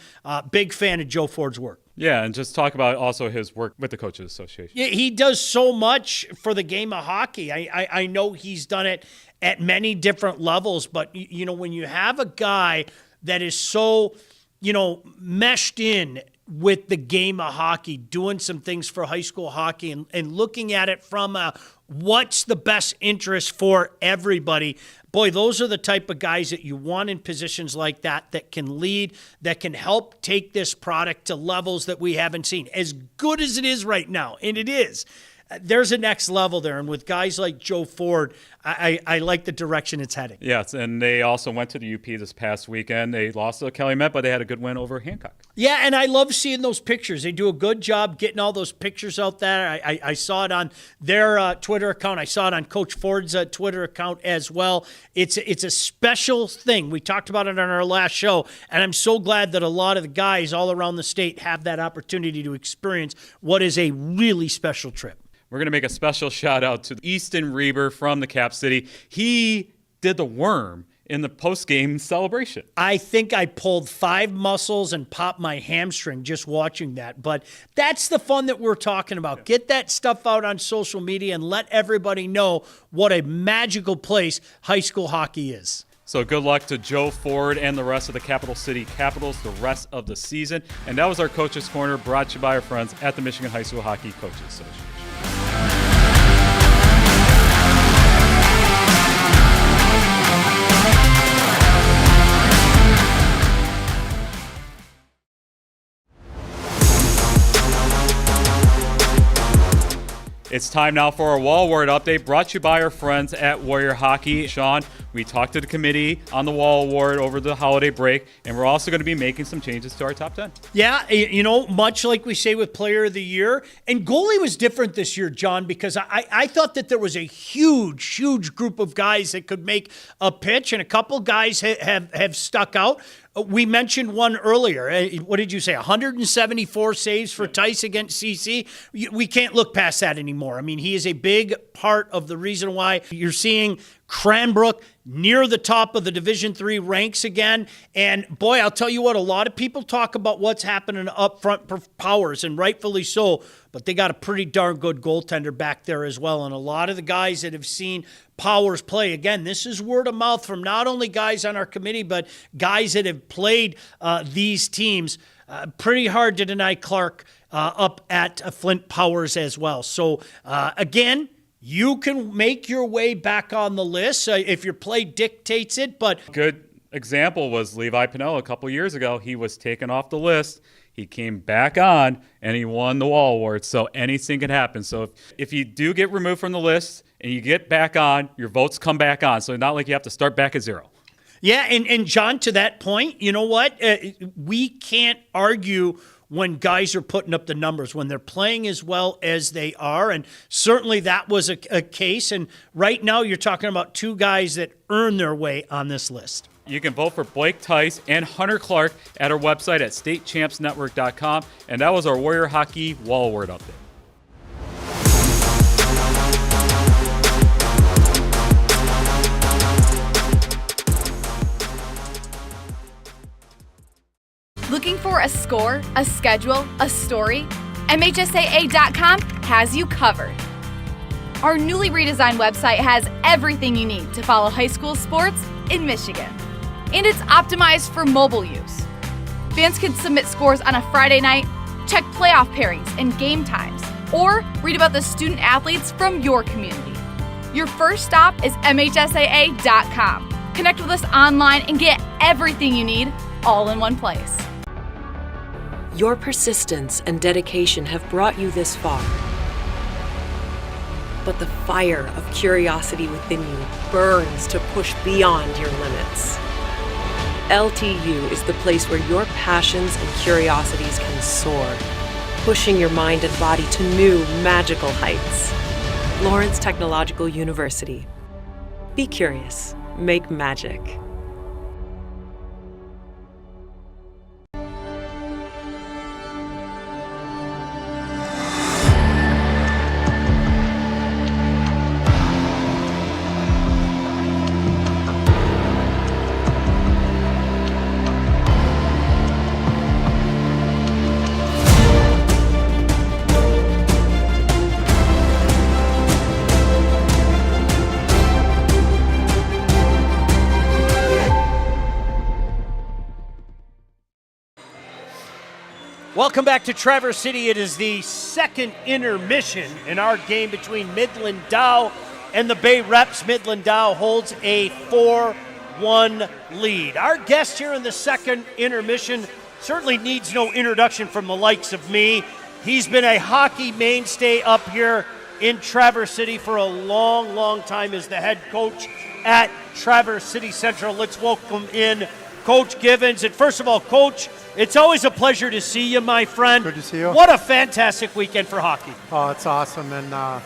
Big fan of Joe Ford's work. Yeah, and just talk about also his work with the Coaches Association. Yeah, he does so much for the game of hockey. I know he's done it at many different levels, but, you know, when you have a guy that is so, you know, meshed in with the game of hockey, doing some things for high school hockey and looking at it from what's the best interest for everybody. Boy, those are the type of guys that you want in positions like that can lead, that can help take this product to levels that we haven't seen. As good as it is right now, and it is, there's a next level there. And with guys like Joe Ford, I like the direction it's heading. Yes, and they also went to the UP this past weekend. They lost to Calumet, but they had a good win over Hancock. Yeah, and I love seeing those pictures. They do a good job getting all those pictures out there. I saw it on their Twitter account. I saw it on Coach Ford's Twitter account as well. It's a special thing. We talked about it on our last show, and I'm so glad that a lot of the guys all around the state have that opportunity to experience what is a really special trip. We're going to make a special shout out to Easton Reber from the Cap City. He did the worm in the post-game celebration. I think I pulled 5 muscles and popped my hamstring just watching that. But that's the fun that we're talking about. Get that stuff out on social media and let everybody know what a magical place high school hockey is. So good luck to Joe Ford and the rest of the Capital City Capitals the rest of the season. And that was our Coaches Corner, brought to you by our friends at the Michigan High School Hockey Coaches Association. It's time now for our Wall Award update, brought to you by our friends at Warrior Hockey. Sean, we talked to the committee on the Wall Award over the holiday break, and we're also going to be making some changes to our top 10. Yeah, you know, much like we say with Player of the Year, and goalie was different this year, John, because I thought that there was a huge group of guys that could make a pitch, and a couple guys have stuck out. We mentioned one earlier. What did you say? 174 saves for Tice against CC. We can't look past that anymore. I mean, he is a big part of the reason why you're seeing Cranbrook near the top of the Division III ranks again. And boy, I'll tell you what, a lot of people talk about what's happening up front for Powers, and rightfully so, but they got a pretty darn good goaltender back there as well. And a lot of the guys that have seen Powers play, again, this is word of mouth from not only guys on our committee, but guys that have played these teams. Pretty hard to deny Clark up at Flint Powers as well. So again, you can make your way back on the list if your play dictates it. But good example was Levi Pinello a couple years ago. He was taken off the list. He came back on, and he won the Wall Award. So anything can happen. So if you do get removed from the list and you get back on, your votes come back on. So not like you have to start back at zero. Yeah, and John, to that point, you know what? We can't argue when guys are putting up the numbers, when they're playing as well as they are. And certainly that was a case. And right now you're talking about 2 guys that earn their way on this list. You can vote for Blake Tice and Hunter Clark at our website at statechampsnetwork.com. And that was our Warrior Hockey Wall Award update. Looking for a score, a schedule, a story? MHSAA.com has you covered. Our newly redesigned website has everything you need to follow high school sports in Michigan. And it's optimized for mobile use. Fans can submit scores on a Friday night, check playoff pairings and game times, or read about the student athletes from your community. Your first stop is MHSAA.com. Connect with us online and get everything you need all in one place. Your persistence and dedication have brought you this far. But the fire of curiosity within you burns to push beyond your limits. LTU is the place where your passions and curiosities can soar, pushing your mind and body to new magical heights. Lawrence Technological University. Be curious. Make magic. Welcome back to Traverse City. It is the second intermission in our game between Midland Dow and the Bay Reps. Midland Dow holds a 4-1 lead. Our guest here in the second intermission certainly needs no introduction from the likes of me. He's been a hockey mainstay up here in Traverse City for a long, long time as the head coach at Traverse City Central. Let's welcome in Coach Givens. And first of all, Coach, it's always a pleasure to see you, my friend. Good to see you. What a fantastic weekend for hockey. Oh, it's awesome. And,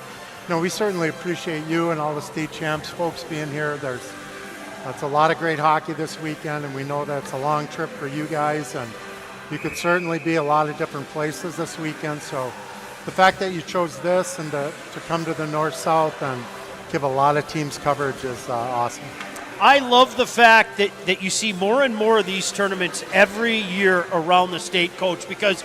we certainly appreciate you and all the state champs folks being here. That's a lot of great hockey this weekend, and we know that's a long trip for you guys. And you could certainly be a lot of different places this weekend. So the fact that you chose this and to come to the North-South and give a lot of teams coverage is awesome. I love the fact that you see more and more of these tournaments every year around the state, Coach, because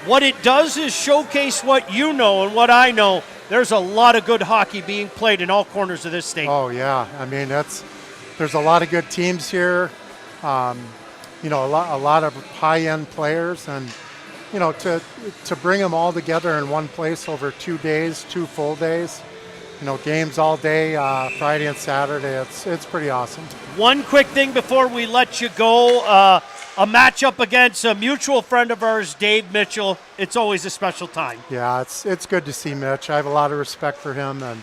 what it does is showcase what you know and what I know. There's a lot of good hockey being played in all corners of this state. Oh, yeah. I mean, there's a lot of good teams here, a lot of high-end players, and, to bring them all together in one place over 2 days, 2 full days, games all day, Friday and Saturday. It's pretty awesome. One quick thing before we let you go. A matchup against a mutual friend of ours, Dave Mitchell. It's always a special time. Yeah, it's good to see Mitch. I have a lot of respect for him, and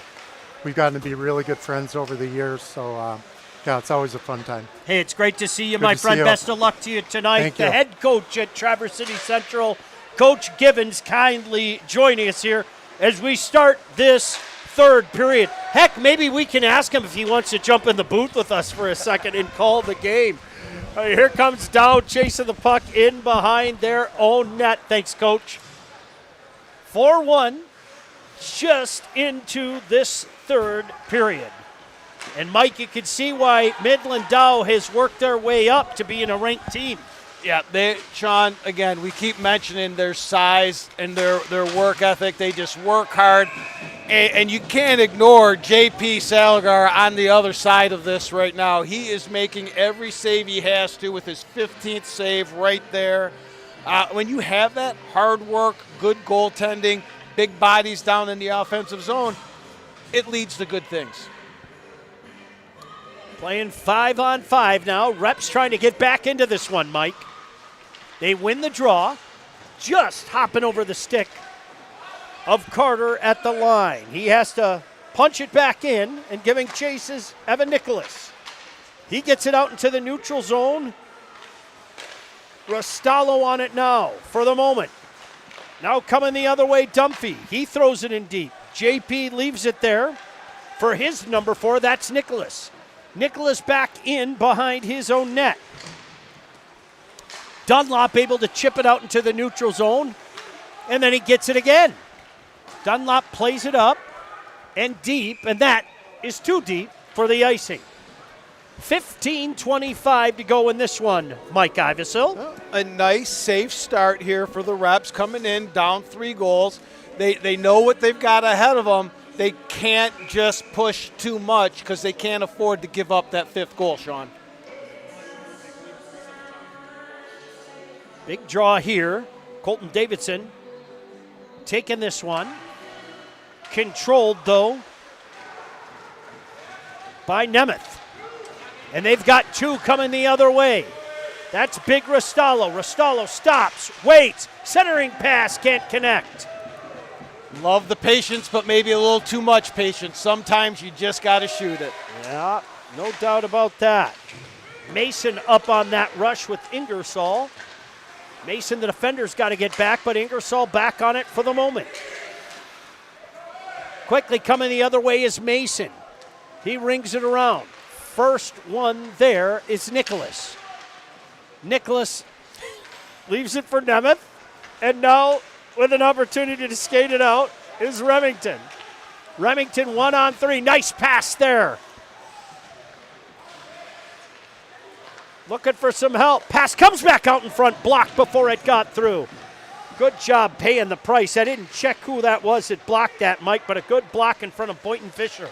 we've gotten to be really good friends over the years. So, it's always a fun time. Hey, it's great to see you, Good my to friend. see you. Best of luck to you tonight. Thank the you. head coach at Traverse City Central, Coach Givens, kindly joining us here as we start this third period. Heck, maybe we can ask him if he wants to jump in the booth with us for a second and call the game. Here comes Dow chasing the puck in behind their own net. Thanks, Coach. 4-1 just into this third period. And, Mike, you can see why Midland Dow has worked their way up to being a ranked team. Yeah, Sean, again, we keep mentioning their size and their work ethic. They just work hard. And you can't ignore J.P. Salgar on the other side of this right now. He is making every save he has to with his 15th save right there. When you have that hard work, good goaltending, big bodies down in the offensive zone, it leads to good things. Playing 5-on-5 now. Reps trying to get back into this one, Mike. They win the draw, just hopping over the stick of Carter at the line. He has to punch it back in, and giving chase is Evan Nicholas. He gets it out into the neutral zone. Rostallo on it now for the moment. Now coming the other way, Dumphy. He throws it in deep. JP leaves it there for his number 4. That's Nicholas. Nicholas back in behind his own net. Dunlop able to chip it out into the neutral zone, and then he gets it again. Dunlop plays it up and deep, and that is too deep for the icing. 15:25 to go in this one, Mike Ivesil. A nice, safe start here for the Reps coming in, down 3 goals. They know what they've got ahead of them. They can't just push too much because they can't afford to give up that 5th goal, Sean. Big draw here. Colton Davidson taking this one. Controlled, though, by Nemeth. And they've got 2 coming the other way. That's big Rostallo. Rostallo stops, waits, centering pass, can't connect. Love the patience, but maybe a little too much patience. Sometimes you just got to shoot it. Yeah, no doubt about that. Mason up on that rush with Ingersoll. Mason, the defender's got to get back, but Ingersoll back on it for the moment. Quickly coming the other way is Mason. He rings it around. First one there is Nicholas. Nicholas leaves it for Nemeth, and now with an opportunity to skate it out is Remington. Remington 1-on-3. Nice pass there. Looking for some help. Pass comes back out in front, blocked before it got through. Good job paying the price. I didn't check who that was that blocked that, Mike, but a good block in front of Boynton Fisher.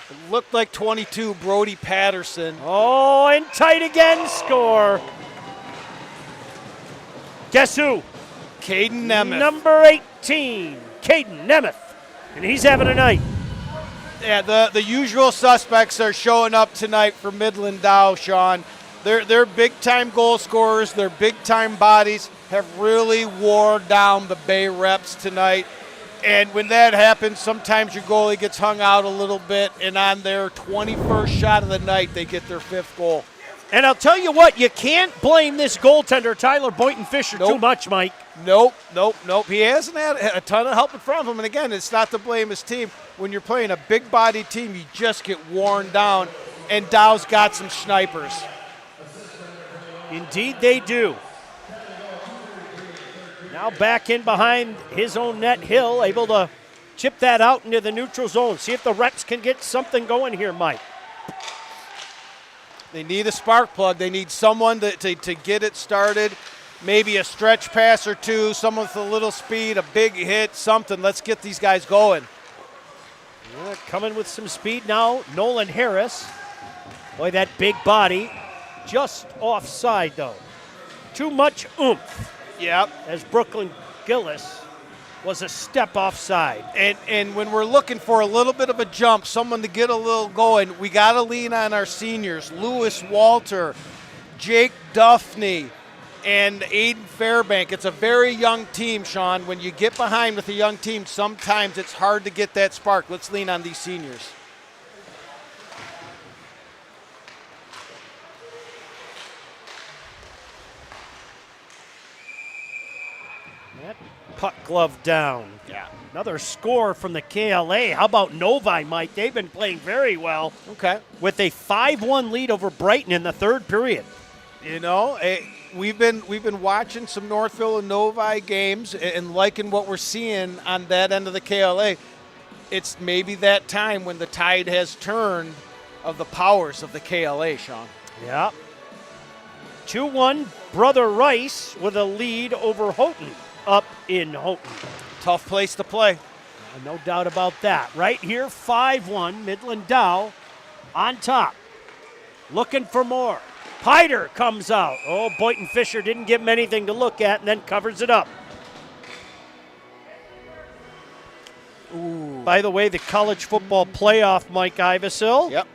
It looked like 22, Brody Patterson. Oh, and tight again, score. Guess who? Caden Nemeth. Number 18, Caden Nemeth. And he's having a night. Yeah, the usual suspects are showing up tonight for Midland Dow, Sean. They're big-time goal scorers. Their big-time bodies have really wore down the Bay reps tonight. And when that happens, sometimes your goalie gets hung out a little bit, and on their 21st shot of the night, they get their 5th goal. And I'll tell you what, you can't blame this goaltender, Tyler Boynton Fisher, too much, Mike. Nope. He hasn't had a ton of help in front of him. And again, it's not to blame his team. When you're playing a big body team, you just get worn down. And Dow's got some snipers. Indeed they do. Now back in behind his own net, Hill, able to chip that out into the neutral zone. See if the Reps can get something going here, Mike. They need a spark plug. They need someone to get it started. Maybe a stretch pass or two, someone with a little speed, a big hit, something. Let's get these guys going. Yeah, coming with some speed now, Nolan Harris. Boy, that big body. Just offside, though. Too much oomph. Yep. As Brooklyn Gillis was a step offside. And when we're looking for a little bit of a jump, someone to get a little going, we got to lean on our seniors. Lewis Walter, Jake Duffney, and Aiden Fairbank. It's a very young team, Sean. When you get behind with a young team, sometimes it's hard to get that spark. Let's lean on these seniors. That puck glove down. Yeah. Another score from the KLA. How about Novi, Mike? They've been playing very well. Okay. With a 5-1 lead over Brighton in the third period. You know, we've been watching some Northville and Novi games and liking what we're seeing on that end of the KLA. It's maybe that time when the tide has turned of the powers of the KLA, Sean. Yeah. 2-1, Brother Rice with a lead over Houghton up in Houghton. Tough place to play. No doubt about that. Right here, 5-1, Midland Dow on top. Looking for more. Piter comes out. Oh, Boynton Fisher didn't give him anything to look at and then covers it up. Ooh. By the way, the college football playoff, Mike Ivesil. Yep.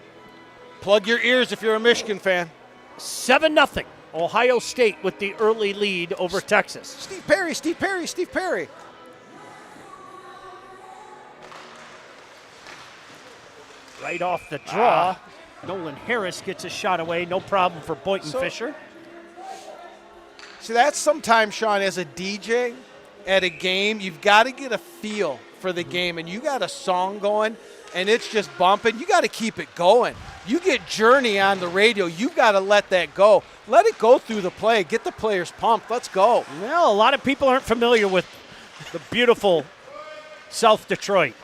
Plug your ears if you're a Michigan fan. 7-0. Ohio State with the early lead over Texas. Steve Perry. Right off the draw. Nolan Harris gets a shot away. No problem for Boynton Fisher. See, that's sometimes, Sean, as a DJ at a game, you've got to get a feel for the game, and you got a song going, and it's just bumping. You got to keep it going. You get Journey on the radio, you've got to let that go. Let it go through the play. Get the players pumped. Let's go. Well, a lot of people aren't familiar with the beautiful South Detroit.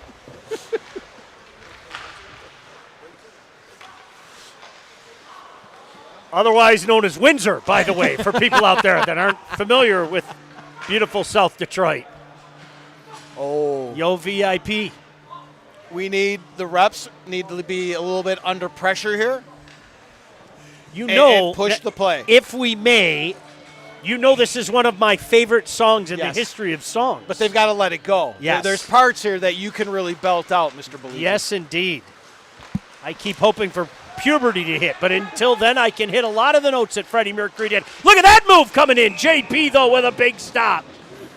Otherwise known as Windsor, by the way, for people out there that aren't familiar with beautiful South Detroit. Oh. Yo, VIP. The reps need to be a little bit under pressure here. And push the play. If we may, this is one of my favorite songs in the history of songs. But they've got to let it go. Yes. There's parts here that you can really belt out, Mr. Believer. Yes, indeed. I keep hoping for puberty to hit. But until then, I can hit a lot of the notes that Freddie Mercury did. Look at that move coming in. JP, though, with a big stop.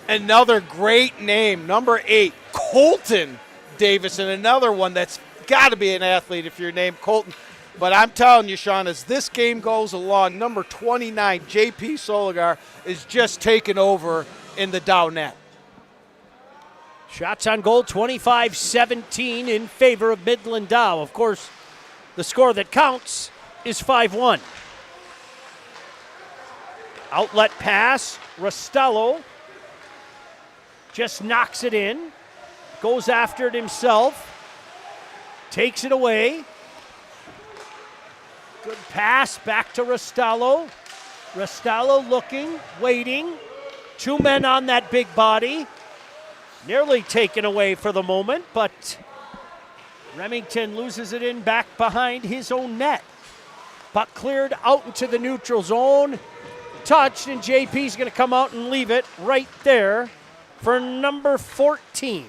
Another great name, number 8, Colton Davison. Another one that's got to be an athlete if you're named Colton. But I'm telling you, Sean, as this game goes along, number 29, JP Soligar, is just taking over in the Dow net. Shots on goal, 25-17 in favor of Midland Dow. Of course, the score that counts is 5-1. Outlet pass, Rostallo just knocks it in, goes after it himself, takes it away. Good pass back to Rostallo. Rostallo looking, waiting. 2 men on that big body. Nearly taken away for the moment, but Remington loses it in back behind his own net. Puck cleared out into the neutral zone. Touched, and JP's going to come out and leave it right there for number 14.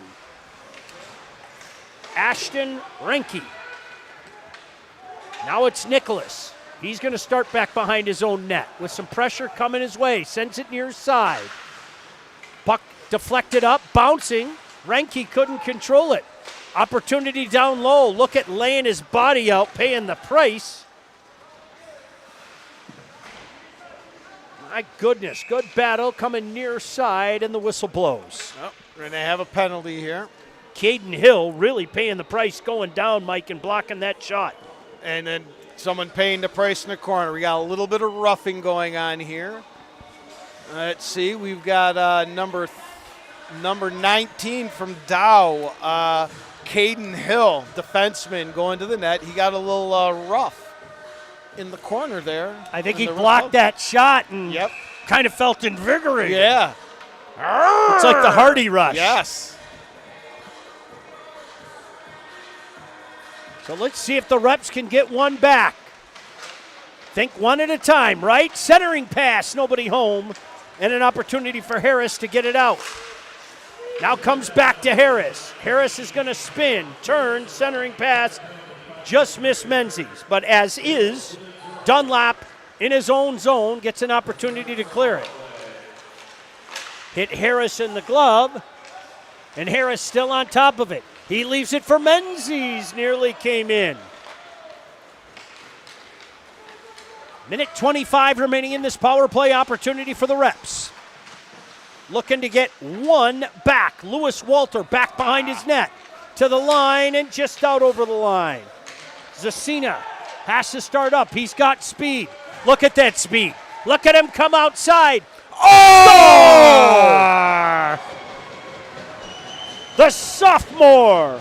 Ashton Renke. Now it's Nicholas. He's going to start back behind his own net with some pressure coming his way. Sends it near side. Puck deflected up, bouncing. Renke couldn't control it. Opportunity down low. Look at laying his body out, paying the price. My goodness, good battle coming near side, and the whistle blows. Oh, we're going to have a penalty here. Caden Hill really paying the price going down, Mike, and blocking that shot. And then someone paying the price in the corner. We got a little bit of roughing going on here. Let's see. We've got number 19 from Dow, Caden Hill, defenseman, going to the net. He got a little rough in the corner there. I think he blocked that shot and kind of felt invigorated. Yeah. It's like the Hardy Rush. Yes. So let's see if the Reps can get one back. Think one at a time, right? Centering pass, nobody home, and an opportunity for Harris to get it out. Now comes back to Harris. Harris is going to spin, turn, centering pass, just missed Menzies. But as is, Dunlap in his own zone gets an opportunity to clear it. Hit Harris in the glove, and Harris still on top of it. He leaves it for Menzies, nearly came in. Minute 25 remaining in this power play opportunity for the Reps. Looking to get one back. Lewis Walter back behind his net. To the line and just out over the line. Zacina has to start up. He's got speed. Look at that speed. Look at him come outside. Oh! The sophomore,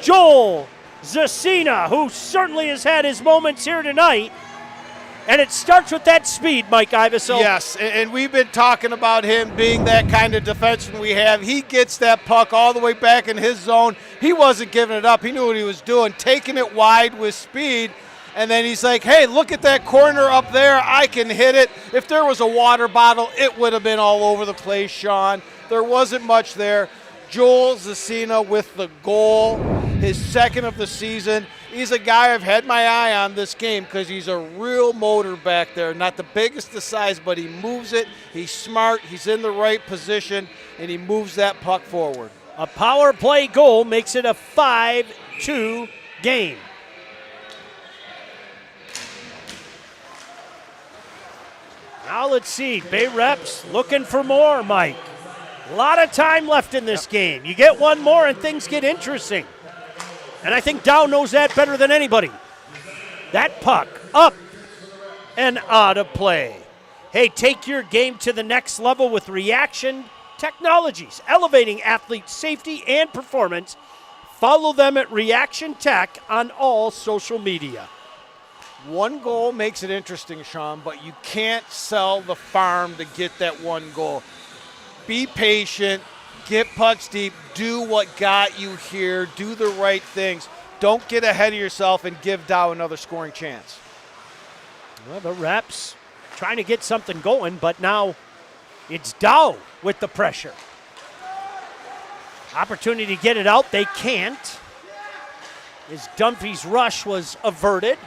Joel Zacina, who certainly has had his moments here tonight. And it starts with that speed, Mike Iveso. Yes, and we've been talking about him being that kind of defenseman we have. He gets that puck all the way back in his zone. He wasn't giving it up. He knew what he was doing, taking it wide with speed. And then he's like, hey, look at that corner up there. I can hit it. If there was a water bottle, it would have been all over the place, Sean. There wasn't much there. Joel Zacina with the goal, his second of the season. He's a guy I've had my eye on this game because he's a real motor back there. Not the biggest of size, but he moves it. He's smart. He's in the right position, and he moves that puck forward. A power play goal makes it a 5-2 game. Now let's see. Bay Reps looking for more, Mike. A lot of time left in this game. You get one more and things get interesting. And I think Dow knows that better than anybody. That puck up and out of play. Hey, take your game to the next level with Reaction Technologies, elevating athlete safety and performance. Follow them at Reaction Tech on all social media. One goal makes it interesting, Sean, but you can't sell the farm to get that one goal. Be patient, get pucks deep, do what got you here, do the right things. Don't get ahead of yourself and give Dow another scoring chance. Well, the Reps trying to get something going, but now it's Dow with the pressure. Opportunity to get it out, they can't. As Dunphy's rush was averted.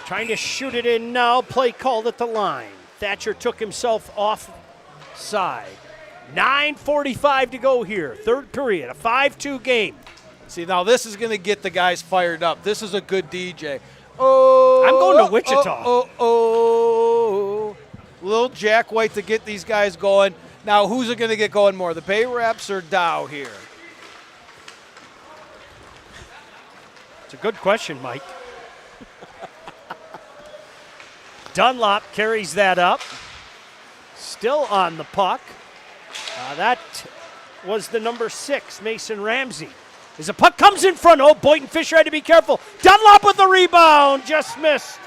Trying to shoot it in now. Play called at the line. Thatcher took himself offside. 9:45 to go here. Third period. A 5-2 game. See, now this is going to get the guys fired up. This is a good DJ. Oh, I'm going to Wichita. Oh. Little Jack White to get these guys going. Now, who's it going to get going more, the Bay Reps or Dow here? It's a good question, Mike. Dunlop carries that up. Still on the puck. That was the number 6, Mason Ramsey. As the puck comes in front, Boynton Fisher had to be careful. Dunlop with the rebound, just missed.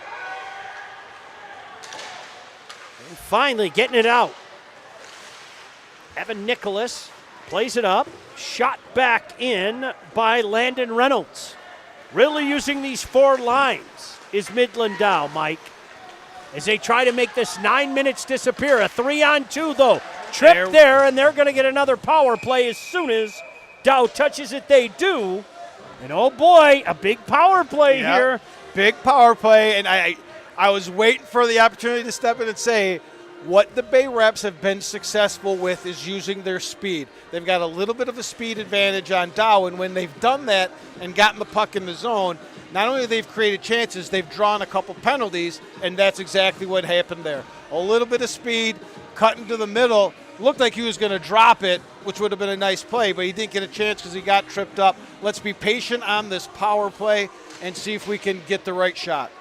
And finally getting it out. Evan Nicholas plays it up. Shot back in by Landon Reynolds. Really using these 4 lines is Midland Dow, Mike. As they try to make this 9 minutes disappear. A 3-on-2, though. Trip there, and they're going to get another power play as soon as Dow touches it. They do. And oh boy, a big power play here. Big power play, and I was waiting for the opportunity to step in and say, what the Bay Reps have been successful with is using their speed. They've got a little bit of a speed advantage on Dow, and when they've done that and gotten the puck in the zone, not only they've created chances, they've drawn a couple penalties, and that's exactly what happened there. A little bit of speed, cutting to the middle. Looked like he was going to drop it, which would have been a nice play, but he didn't get a chance because he got tripped up. Let's be patient on this power play and see if we can get the right shot.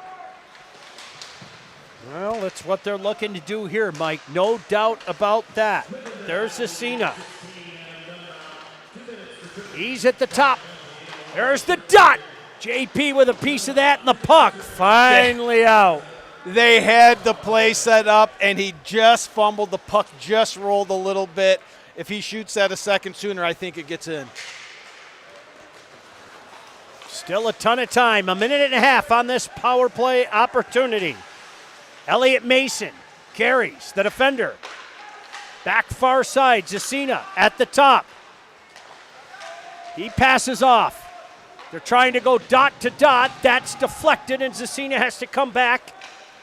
Well, that's what they're looking to do here, Mike. No doubt about that. There's Zecina. He's at the top. There's the dot. JP with a piece of that, and the puck finally out. They had the play set up, and he just fumbled. The puck just rolled a little bit. If he shoots that a second sooner, I think it gets in. Still a ton of time. 1.5 minutes on this power play opportunity. Elliot Mason carries the defender. Back far side, Zecina at the top. He passes off. They're trying to go dot to dot. That's deflected, and Zecina has to come back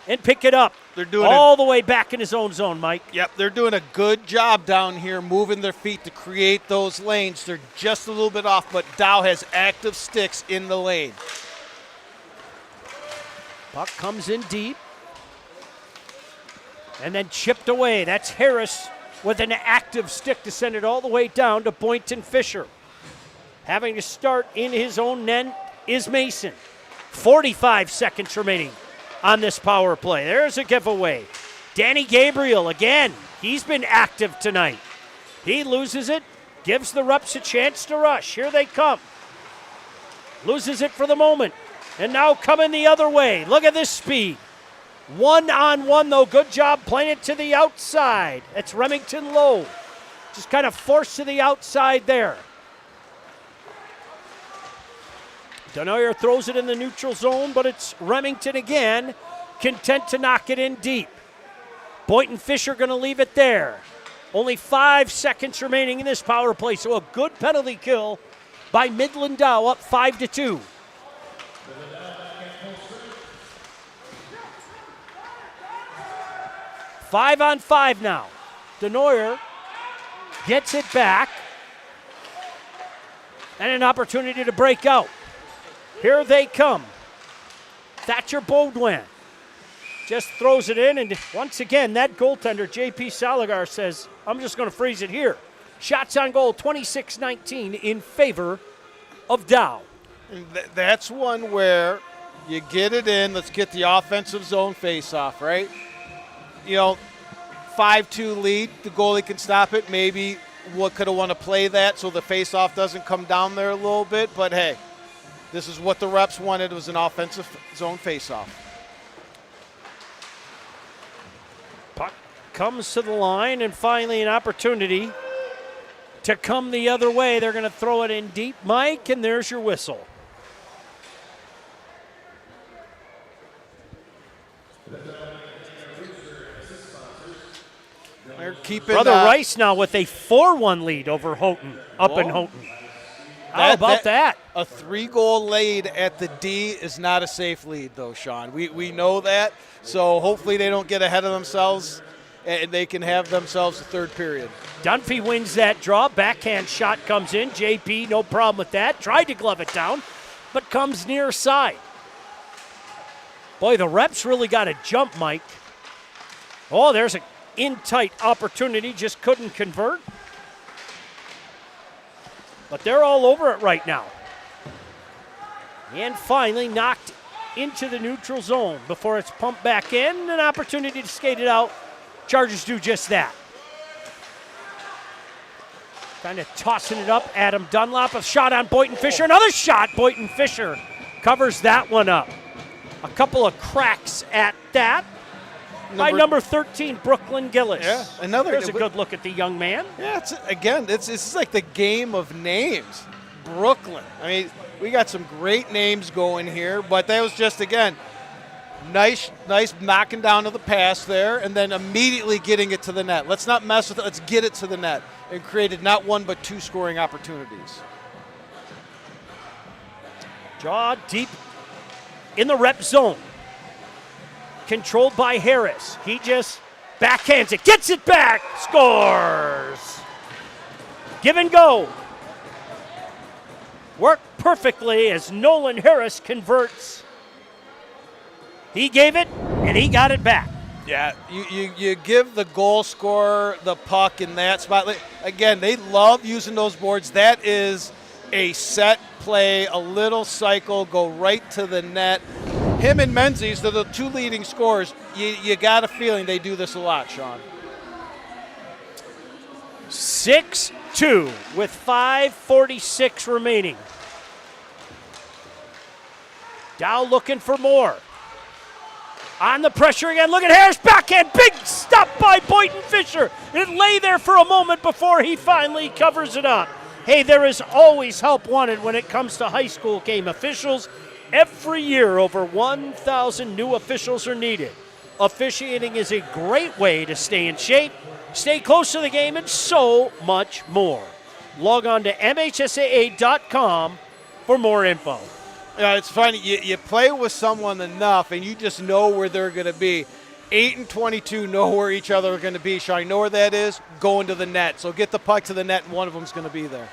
and pick it up. They're doing all the way back in his own zone, Mike. Yep, they're doing a good job down here moving their feet to create those lanes. They're just a little bit off, but Dow has active sticks in the lane. Puck comes in deep. And then chipped away. That's Harris with an active stick to send it all the way down to Boynton Fisher. Having to start in his own end is Mason. 45 seconds remaining on this power play. There's a giveaway. Danny Gabriel again. He's been active tonight. He loses it, gives the Reps a chance to rush. Here they come. Loses it for the moment. And now coming the other way. Look at this speed. 1-on-1, though. Good job playing it to the outside. It's Remington Lowe. Just kind of forced to the outside there. Denoyer throws it in the neutral zone, but it's Remington again, content to knock it in deep. Boynton Fisher going to leave it there. Only 5 seconds remaining in this power play, so a good penalty kill by Midland Dow, up 5-2. Five on 5 now. Denoyer gets it back. And an opportunity to break out. Here they come. Thatcher Baudouin just throws it in. And once again, that goaltender, JP Saligar, says, I'm just going to freeze it here. Shots on goal, 26-19 in favor of Dow. That's one where you get it in. Let's get the offensive zone face-off, right? 5-2 lead, the goalie can stop it. Maybe what could have won to play that so the face-off doesn't come down there a little bit. But, hey, this is what the Reps wanted, was an offensive zone face-off. Puck comes to the line, and finally an opportunity to come the other way. They're going to throw it in deep, Mike, and there's your whistle. They're keeping Brother Rice now with a 4-1 lead over Houghton, in Houghton. How about that? A 3-goal lead at the D is not a safe lead, though, Sean. We know that, so hopefully they don't get ahead of themselves and they can have themselves a third period. Dunphy wins that draw. Backhand shot comes in. JP, no problem with that. Tried to glove it down, but comes near side. Boy, the Reps really got a jump, Mike. Oh, there's an in-tight opportunity. Just couldn't convert. But they're all over it right now. And finally knocked into the neutral zone before it's pumped back in. An opportunity to skate it out. Chargers do just that. Kind of tossing it up. Adam Dunlop, a shot on Boynton Fisher. Another shot. Boynton Fisher covers that one up. A couple of cracks at that. By number 13, Brooklyn Gillis. Yeah, There's a good look at the young man. Yeah, it's like the game of names. Brooklyn. I mean, we got some great names going here, but that was just, again, nice knocking down to the pass there and then immediately getting it to the net. Let's not mess with it. Let's get it to the net, and created not one but 2 scoring opportunities. Draw deep in the Rep zone. Controlled by Harris. He just backhands it, gets it back, scores. Give and go. Worked perfectly as Nolan Harris converts. He gave it, and he got it back. Yeah, you give the goal scorer the puck in that spot. Again, they love using those boards. That is a set play, a little cycle, go right to the net. Him and Menzies, they're the 2 leading scorers. You got a feeling they do this a lot, Sean. 6-2 with 5:46 remaining. Dow looking for more. On the pressure again. Look at Harris. Backhand. Big stop by Boynton Fisher. It lay there for a moment before he finally covers it up. Hey, there is always help wanted when it comes to high school game officials. Every year, over 1,000 new officials are needed. Officiating is a great way to stay in shape, stay close to the game, and so much more. Log on to MHSAA.com for more info. Yeah, it's funny. You play with someone enough, and you just know where they're going to be. 8 and 22 know where each other are going to be. Sean, you know where that is? Going to the net. So get the puck to the net, and one of them's going to be there.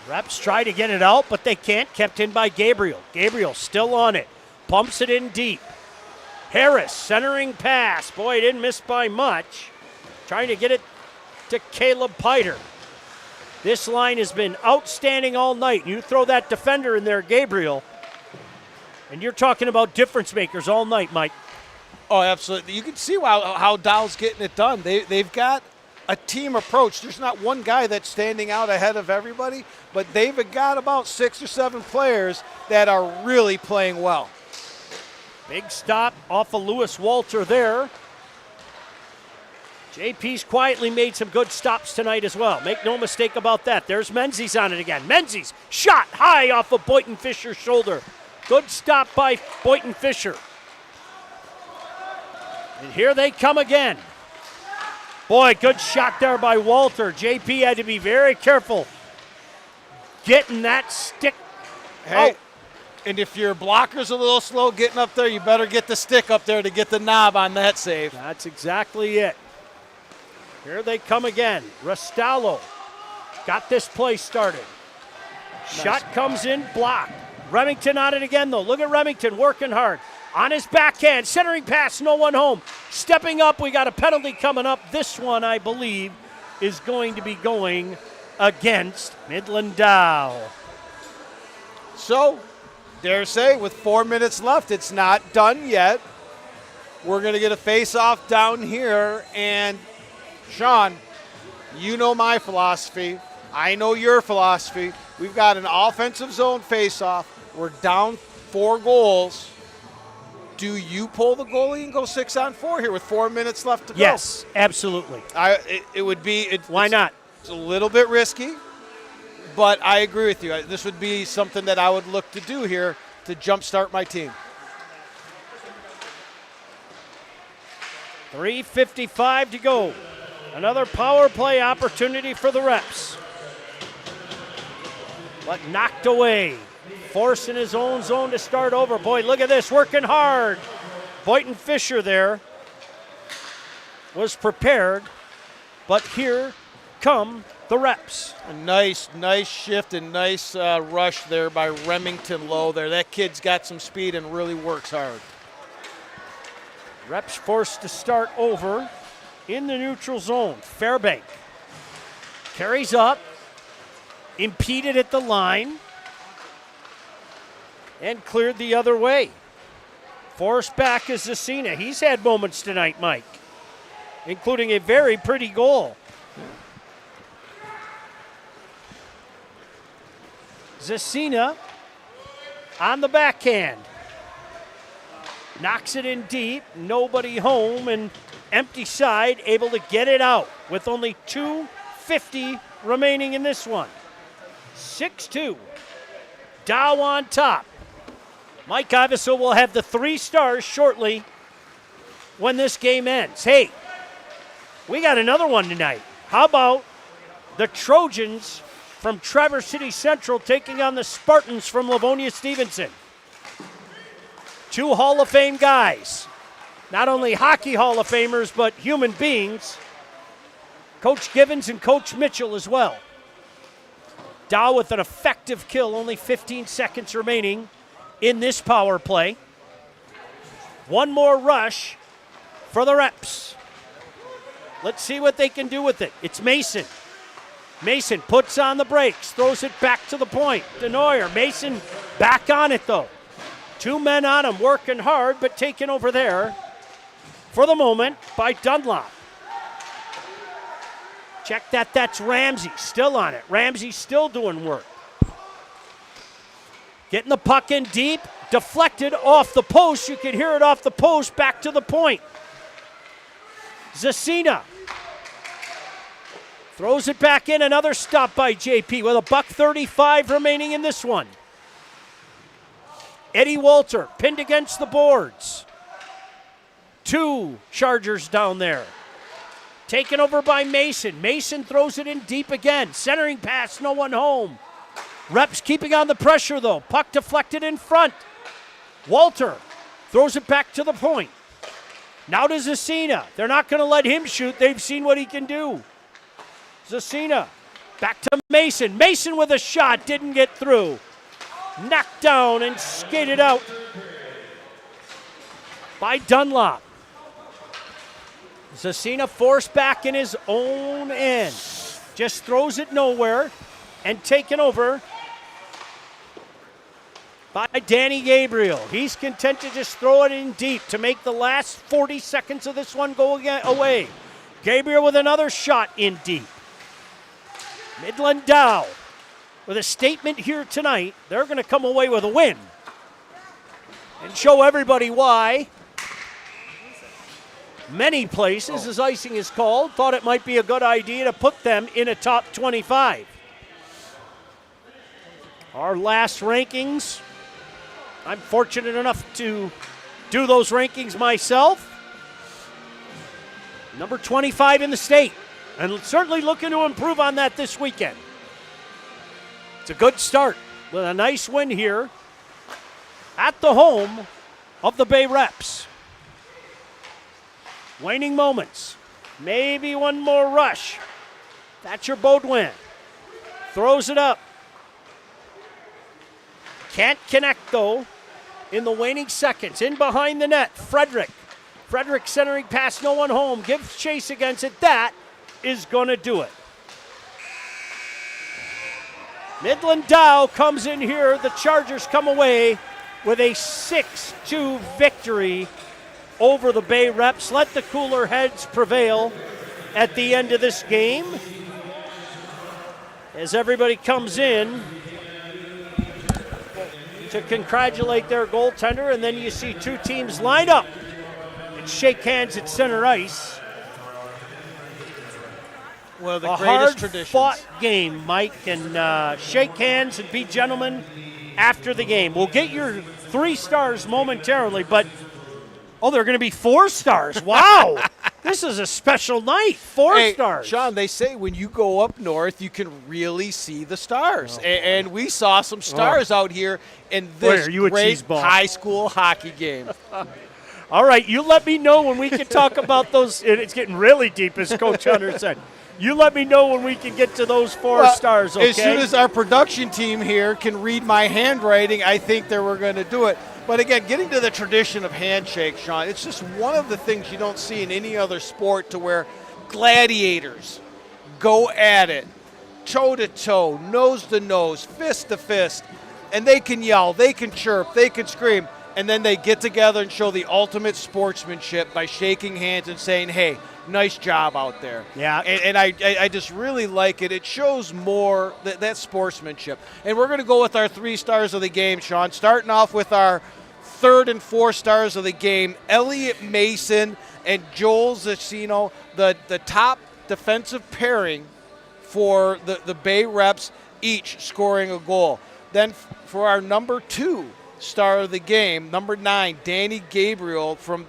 Reps try to get it out, but they can't. Kept in by Gabriel. Gabriel still on it. Pumps it in deep. Harris, centering pass. Boy, he didn't miss by much. Trying to get it to Caleb Piter. This line has been outstanding all night. You throw that defender in there, Gabriel, and you're talking about difference makers all night, Mike. Oh, absolutely. You can see how Dow's getting it done. They've got a team approach. There's not one guy that's standing out ahead of everybody, but they've got about 6 or 7 players that are really playing well. Big stop off of Lewis Walter there. JP's quietly made some good stops tonight as well. Make no mistake about that. There's Menzies on it again. Menzies shot high off of Boynton Fisher's shoulder. Good stop by Boynton Fisher. And here they come again. Boy, good shot there by Walter. JP had to be very careful getting that stick Hey, out. and if your blocker's a little slow getting up there, you better get the stick up there to get the knob on that save. That's exactly it. Here they come again. Restalo got this play started. Shot comes in, blocked. Remington on it again, though. Look at Remington working hard. On his backhand, centering pass, no one home. Stepping up, we got a penalty coming up. This one, I believe, is going to be going against Midland Dow. So, dare say, with 4 minutes left, it's not done yet. We're going to get a face-off down here, and Sean, you know my philosophy. I know your philosophy. We've got an offensive zone face-off. We're down 4 goals. Do you pull the goalie and go 6-on-4 here with 4 minutes left to go? Yes, absolutely. It would be. Why not? It's a little bit risky, but I agree with you. This would be something that I would look to do here to jumpstart my team. 3:55 to go. Another power play opportunity for the Reps. but knocked away. Forcing his own zone to start over. Boy, look at this, working hard. Boynton Fisher there was prepared, but here come the reps. A nice shift and nice rush there by Remington Lowe there. That kid's got some speed and really works hard. Reps forced to start over in the neutral zone. Fairbank carries up, impeded at the line, and cleared the other way. Forced back is Zacina. He's had moments tonight, Mike, including a very pretty goal. Zacina on the backhand. Knocks it in deep, nobody home, and empty side, able to get it out with only 2:50 remaining in this one. 6-2. Dow on top. Mike Iveso will have the 3 stars shortly when this game ends. Hey, we got another one tonight. How about the Trojans from Traverse City Central taking on the Spartans from Livonia Stevenson? 2 Hall of Fame guys. Not only hockey Hall of Famers, but human beings. Coach Givens and Coach Mitchell as well. Dow with an effective kill, only 15 seconds remaining in this power play. One more rush for the reps. Let's see what they can do with it. It's Mason. Mason puts on the brakes, throws it back to the point. Denoyer, Mason back on it though. 2 men on him, working hard, but taken over there for the moment by Dunlop. Check that, that's Ramsey, still on it. Ramsey still doing work. Getting the puck in deep, deflected off the post. You can hear it off the post, back to the point. Zacina throws it back in, another stop by JP with $1:35 remaining in this one. Eddie Walter pinned against the boards. 2 Chargers down there. Taken over by Mason. Mason throws it in deep again. Centering pass, no one home. Reps keeping on the pressure though. Puck deflected in front. Walter throws it back to the point. Now to Zacina. They're not going to let him shoot. They've seen what he can do. Zacina back to Mason. Mason with a shot, didn't get through. Knocked down and skated out by Dunlop. Zacina forced back in his own end. Just throws it nowhere and taken over by Danny Gabriel. He's content to just throw it in deep to make the last 40 seconds of this one go away. Gabriel with another shot in deep. Midland Dow with a statement here tonight. They're going to come away with a win and show everybody why many places, as icing is called, thought it might be a good idea to put them in a top 25. Our last rankings, I'm fortunate enough to do those rankings myself. Number 25 in the state, and certainly looking to improve on that this weekend. It's a good start with a nice win here at the home of the Bay Reps. Waning moments. Maybe one more rush. Thatcher Baudouin throws it up. Can't connect though in the waning seconds. In behind the net, Frederick. Frederick centering pass, no one home. Gives chase against it. That is going to do it. Midland Dow comes in here. The Chargers come away with a 6-2 victory over the Bay Reps. Let the cooler heads prevail at the end of this game. As everybody comes in to congratulate their goaltender, and then you see 2 teams line up and shake hands at center ice. One of the a greatest traditions. Hard-fought game, Mike, and shake hands and be gentlemen after the game. We'll get your 3 stars momentarily, but, oh, they're going to be 4 stars. Wow. This is a special night. 4 stars. Sean, they say when you go up north, you can really see the stars. And we saw some stars out here in this great high school hockey game. All right, you let me know when we can talk about those. It's getting really deep, as Coach Hunter said. You let me know when we can get to those 4 stars, okay? As soon as our production team here can read my handwriting, I think that we're going to do it. But again, getting to the tradition of handshake, Sean, it's just one of the things you don't see in any other sport, to where gladiators go at it, toe to toe, nose to nose, fist to fist, and they can yell, they can chirp, they can scream, and then they get together and show the ultimate sportsmanship by shaking hands and saying, hey, nice job out there. Yeah. And I just really like it. It shows more that sportsmanship. And we're going to go with our 3 stars of the game, Sean, starting off with our 3rd and 4 stars of the game, Elliot Mason and Joel Zacino, the top defensive pairing for the Bay Reps, each scoring a goal. Then for our number 2 star of the game, number 9, Danny Gabriel from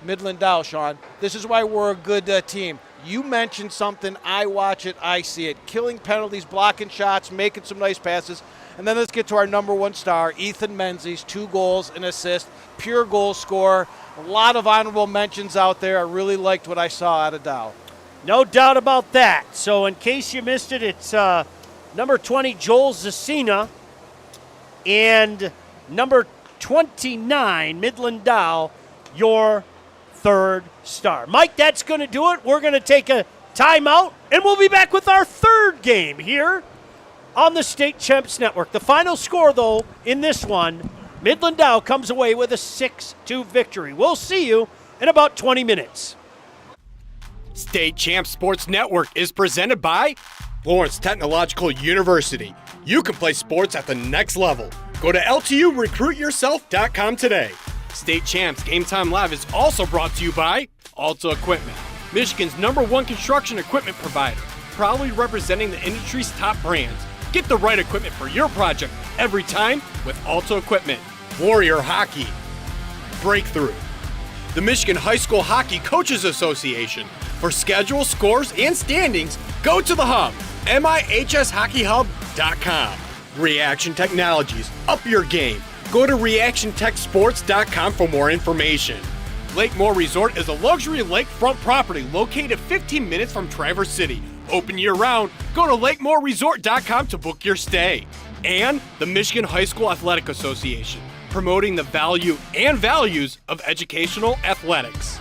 Midland Dow, Sean. This is why we're a good team. You mentioned something, I watch it, I see it. Killing penalties, blocking shots, making some nice passes. And then let's get to our number 1 star, Ethan Menzies, 2 goals, an assist, pure goal scorer. A lot of honorable mentions out there. I really liked what I saw out of Dow. No doubt about that. So in case you missed it, it's number 20, Joel Zacina, and number 29, Midland Dow, your 3rd star. Mike, that's going to do it. We're going to take a timeout, and we'll be back with our 3rd game here on the State Champs Network. The final score, though, in this one, Midland Dow comes away with a 6-2 victory. We'll see you in about 20 minutes. State Champs Sports Network is presented by Florence Technological University. You can play sports at the next level. Go to LTURecruitYourself.com today. State Champs Game Time Live is also brought to you by Alta Equipment, Michigan's #1 construction equipment provider, proudly representing the industry's top brands. Get the right equipment for your project every time with Alta Equipment. Warrior Hockey. Breakthrough. The Michigan High School Hockey Coaches Association. For schedule, scores, and standings, go to the hub, mihshockeyhub.com. Reaction Technologies. Up your game. Go to reactiontechsports.com for more information. Lakemore Resort is a luxury lakefront property located 15 minutes from Traverse City. Open year-round. Go to lakemoreresort.com to book your stay. And the Michigan High School Athletic Association, promoting the value and values of educational athletics.